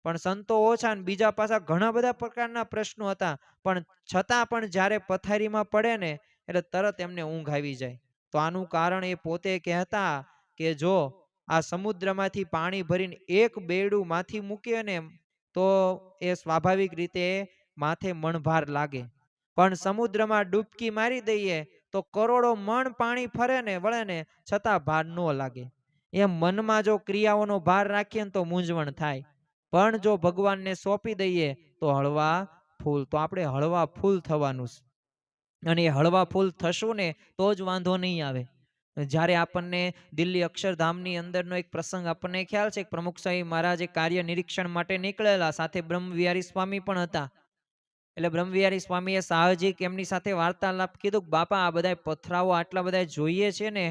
પણ સંતો ઓછા ને બીજા પાછા ઘણા બધા પ્રકારના પ્રશ્નો હતા. પણ છતાં પણ જ્યારે પથારીમાં પડે ને, એટલે તરત એમને ઊંઘ આવી જાય. તો આનું કારણ એ પોતે કહેતા કે જો આ સમુદ્રમાંથી પાણી ભરીને એક બેડું માથી મૂકીએ ને, તો એ સ્વાભાવિક રીતે માથે મણભાર લાગે. પણ સમુદ્રમાં ડૂબકી મારી દઈએ તો કરોડો મણ પાણી ફરે ને વળે ને, છતાં ભાર ન લાગે. એમ મનમાં જો ક્રિયાઓનો ભાર રાખીએ ને, તો મૂંઝવણ થાય. પણ જો ભગવાનને સોંપી દઈએ તો હળવા ફૂલ. તો આપણે હળવા ફૂલ થવાનું છે. અને એ હળવા ફૂલ થશું ને, તો જ વાંધો નહીં આવે. જ્યારે આપણને દિલ્હી અક્ષરધામની અંદરનો એક પ્રસંગ આપણને ખ્યાલ છે, પ્રમુખ સ્વામી મહારાજે કાર્ય નિરીક્ષણ માટે નીકળેલા, સાથે બ્રહ્મવિહારી સ્વામી પણ હતા. એટલે બ્રહ્મવિહારી સ્વામીએ સાહજિક એમની સાથે વાર્તાલાપ કીધું કે બાપા, આ બધા પથરાઓ આટલા બધા જોઈએ છે ને,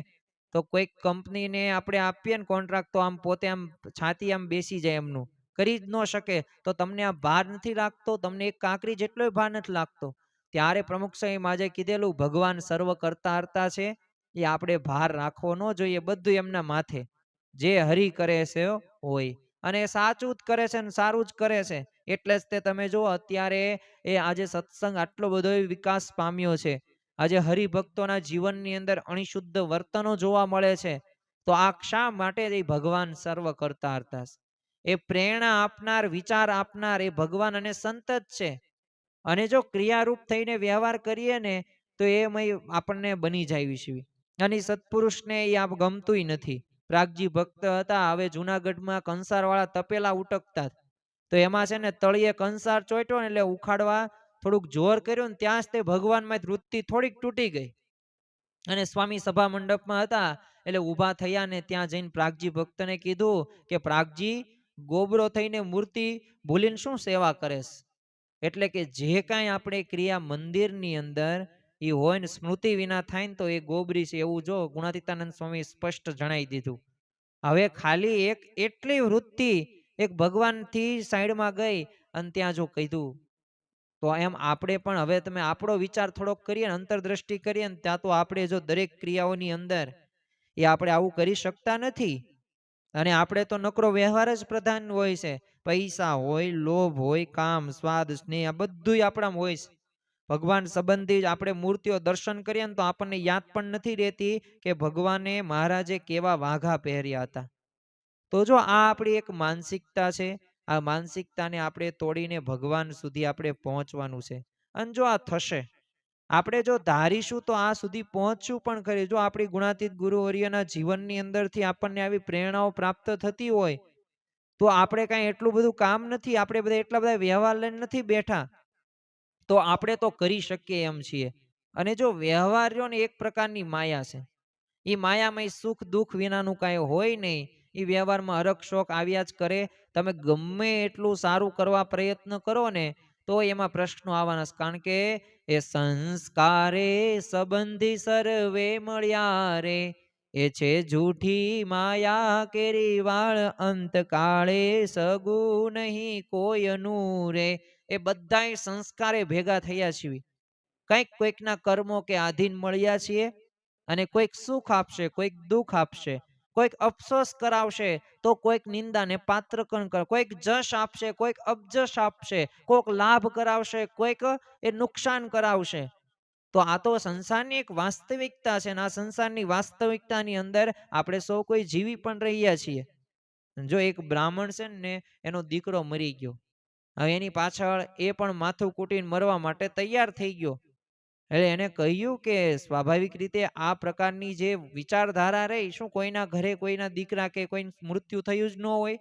તો કોઈક કંપનીને આપણે આપીએ ને કોન્ટ્રાક્ટ, તો આમ પોતે આમ છાતી આમ બેસી જાય, એમનું કરી જ ન શકે. તો તમને આ ભાર નથી લાગતો? તમને એક કાંકરી જેટલો ભાર નથી લાગતો? ત્યારે પ્રમુખ સ્વામી મહારાજે કીધેલું, ભગવાન સર્વ કરતા હરતા છે, એ આપણે ભાર રાખવો ન જોઈએ, બધું એમના માથે. જે હરિ કરે છે હોય, અને સાચું જ કરે છે ને સારું જ કરે છે. એટલે જ તે તમે જો અત્યારે એ આજે સત્સંગ આટલો બધો વિકાસ પામ્યો છે. આજે હરિભક્તોના જીવનની અંદર અણિશુદ્ધ વર્તનો જોવા મળે છે. તો આ શા માટે? એ ભગવાન સર્વ કરતા હરતા છે. એ પ્રેરણા આપનાર, વિચાર આપનાર એ ભગવાન અને સંત જ છે. અને જો ક્રિયારૂપ થઈને વ્યવહાર કરીએ ને, તો એમય આપણને બની જાય છે. અને સત્પુરુષને એ આપ ગમતુંય નથી. પ્રાગજી ભક્ત હતા, હવે જુનાગઢમાં કંસારવાળા તપેલા ઉટકતા. તો એમાં છે ને તળિયે કંસાર ચોટ્યો ને, એટલે ઉખાડવા થોડુંક જોર કર્યું ને, ત્યાં જ તે ભગવાનમાં વૃત્તિ થોડીક તૂટી ગઈ. અને સ્વામી સભા મંડપમાં હતા, એટલે ઊભા થયા ને ત્યાં જઈને પ્રાગજી ભક્તને કીધું કે પ્રાગજી, ગોબરો થઈને મૂર્તિ ભૂલીને શું સેવા કરેશ? એટલે કે જે કાંઈ આપણે ક્રિયા મંદિરની અંદર એ હોય ને, સ્મૃતિ વિના થાય ને, તો એ ગોબરી છે, એવું જો ગુણાતીતાનંદ સ્વામી સ્પષ્ટ જણાવી દીધું. હવે ખાલી એક એટલી વૃત્તિ એક ભગવાનથી સાઈડમાં ગઈ અને ત્યાં જો કીધું, તો એમ આપણે પણ હવે તમે આપણો વિચાર થોડોક કરીએ ને, અંતરદ્રષ્ટિ કરીએ ને, ત્યાં તો આપણે જો દરેક ક્રિયાઓની અંદર એ આપણે આવું કરી શકતા નથી. અને આપણે તો નકરો વ્યવહાર જ પ્રધાન હોય છે. પૈસા હોય, લોભ હોય, કામ, સ્વાદ, સ્નેહ, આ બધું આપણામાં હોય છે. ભગવાન સંબંધી આપણે મૂર્તિઓ દર્શન કરીએ ને, તો આપણને યાદ પણ નથી રહેતી કે ભગવાને મહારાજે કેવા વાઘા પહેર્યા હતા. તો જો આ આપણી એક માનસિકતા છે. આ માનસિકતાને આપણે તોડીને ભગવાન સુધી આપણે પહોંચવાનું છે. અને જો આ થશે, આપણે જો ધારીશું, તો આ સુધી પહોંચશું પણ ખરી. જો આપણી ગુણાતીત ગુરુવર્યના જીવનની અંદરથી આપણને આવી પ્રેરણાઓ પ્રાપ્ત થતી હોય, તો આપણે કાંઈ એટલું બધું કામ નથી, આપણે બધા એટલા બધા વ્યવહાર લઈને નથી બેઠા. તો આપણે તો કરી શકીએ એમ છીએ. અને જો વ્યવહાર રહ્યો ને, એક પ્રકારની માયા છે. એ માયામય સુખ દુઃખ વિનાનું કાંઈ હોય નહીં. એ વ્યવહારમાં હરખ શોખ આવ્યા જ કરે. તમે ગમે એટલું સારું કરવા પ્રયત્ન કરો ને, તો એમાં પ્રશ્નો આવવાના છે. કારણ કે એ સંસ્કારે સંબંધી સર્વે મળ્યા રે, એ છે જૂઠી માયા કેરી વાળ, અંતકાળે સગું નહીં કોઈનું રે. એ બધાય સંસ્કારે ભેગા થયા છીએ. કંઈક કોઈકના કર્મો કે આધીન મળ્યા છીએ. અને કોઈક સુખ આપશે, કોઈક દુઃખ આપશે, કોઈક અફસોસ કરાવશે, તો કોઈક નિંદાને પાત્ર કરે, કોઈક જશ આપશે, કોઈક અપજશ આપશે, કોઈક લાભ કરાવશે, કોઈક એ નુકસાન કરાવશે. તો આ તો સંસારની એક વાસ્તવિકતા છે. અને આ સંસારની વાસ્તવિકતાની અંદર આપણે સૌ કોઈ જીવી પણ રહ્યા છીએ. જો એક બ્રાહ્મણ છે ને, એનો દીકરો મરી ગયો. હવે એની પાછળ એ પણ માથું કૂટીને મરવા માટે તૈયાર થઈ ગયો. એટલે એને કહ્યું કે સ્વાભાવિક રીતે આ પ્રકારની જે વિચારધારા રહી, શું કોઈના ઘરે કોઈના દીકરા કે કોઈ મૃત્યુ થયું જ ન હોય?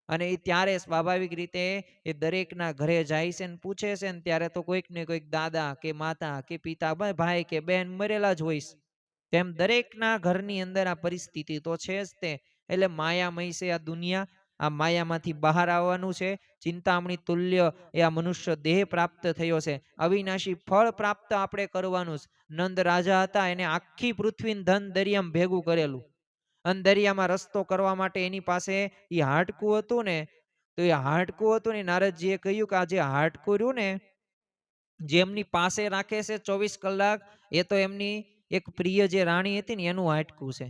અને એ ત્યારે સ્વાભાવિક રીતે એ દરેકના ઘરે જાય છે ને પૂછે છે ને, ત્યારે તો કોઈક ને કોઈક દાદા કે માતા કે પિતા, ભાઈ કે બહેન મરેલા જ હોય. તેમ દરેકના ઘરની અંદર આ પરિસ્થિતિ તો છે જ તે. એટલે માયામય છે આ દુનિયા. આ માયામાંથી બહાર આવવાનું છે. ચિંતામણી તુલ્ય એ આ મનુષ્ય દેહ પ્રાપ્ત થયો છે. અવિનાશી ફળ પ્રાપ્ત આપણે કરવાનું છે. નંદ રાજા હતા, એને આખી પૃથ્વીને ધન દરિયામાં ભેગું કરેલું. અને દરિયામાં રસ્તો કરવા માટે એની પાસે એ હાડકું હતું ને, તો એ હાડકું હતું ને, નારદજીએ કહ્યું કે આ જે હાડકું રહ્યું ને, જે એમની પાસે રાખે છે 24 કલાક, એ તો એમની એક પ્રિય જે રાણી હતી ને એનું હાડકું છે.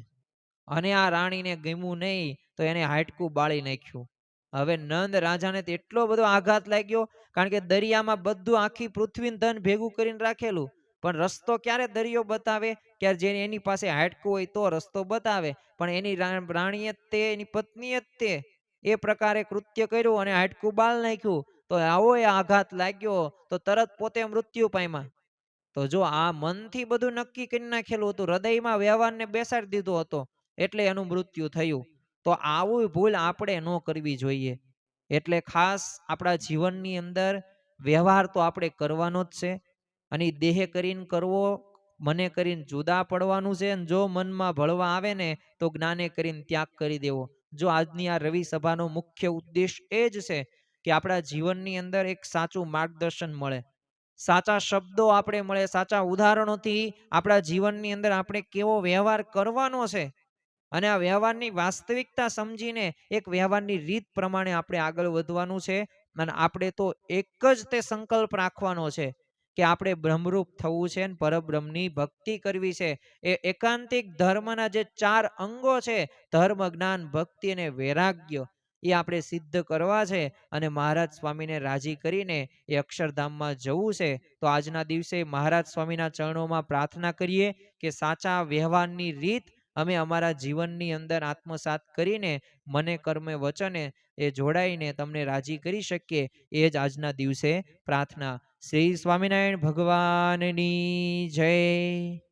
અને આ રાણીને ગમ્યું નહીં તો એને હાડકું બાળી નાખ્યું. હવે નંદ રાજાને તો એટલો બધો આઘાત લાગ્યો, કારણ કે દરિયામાં બધું આખી પૃથ્વીનું ધન ભેગું કરીને રાખેલું, પણ રસ્તો ક્યારે દરિયો બતાવે? ક્યારે જે એની પાસે હાડકું હોય તો રસ્તો બતાવે. પણ એની રાણીએ તે, એની પત્નીએ જ તે એ પ્રકારે કૃત્ય કર્યું અને હાડકું બાળ નાખ્યું. તો આવો એ આઘાત લાગ્યો તો તરત પોતે મૃત્યુ પામ્યા. તો જો આ મનથી બધું નક્કી કરી નાખેલું હતું, હૃદયમાં વ્યવહારને બેસાડી દીધો હતો, એટલે એનું મૃત્યુ થયું. તો આવું ભૂલ આપણે ન કરવી જોઈએ. એટલે ખાસ આપણા જીવનની અંદર વ્યવહાર તો આપણે કરવાનો જ છે. અને દેહ કરીને કરવો, મને કરીને જુદા પડવાનું છે. અને જો મનમાં ભળવા આવે ને તો જ્ઞાને કરીને ત્યાગ કરી દેવો. જો આજની આ રવિ સભાનો મુખ્ય ઉદ્દેશ એ જ છે કે આપણા જીવનની અંદર એક સાચું માર્ગદર્શન મળે, સાચા શબ્દો આપણે મળે, સાચા ઉદાહરણોથી આપણા જીવનની અંદર આપણે કેવો વ્યવહાર કરવાનો છે, અને આ વ્યવહારની વાસ્તવિકતા સમજીને એક વ્યવહારની રીત પ્રમાણે આપણે આગળ વધવાનું છે. અને આપણે તો એક જ તે સંકલ્પ રાખવાનો છે કે આપણે બ્રહ્મરૂપ થવું છે અને પરબ્રહ્મની ભક્તિ કરવી છે. એ એકાંતિક ધર્મના જે 4 અંગો છે, ધર્મ, જ્ઞાન, ભક્તિ અને વૈરાગ્ય, એ આપણે સિદ્ધ કરવા છે. અને મહારાજ સ્વામીને રાજી કરીને એ અક્ષરધામમાં જવું છે. તો આજના દિવસે મહારાજ સ્વામીના ચરણોમાં પ્રાર્થના કરીએ કે સાચા વ્યવહારની રીત અમે અમારા જીવનની અંદર આત્મસાત કરીને મને, કર્મે, વચને એ જોડાઈને તમને રાજી કરી શકીએ. એ જ આજના દિવસે પ્રાર્થના. શ્રી સ્વામિનારાયણ ભગવાનની જય.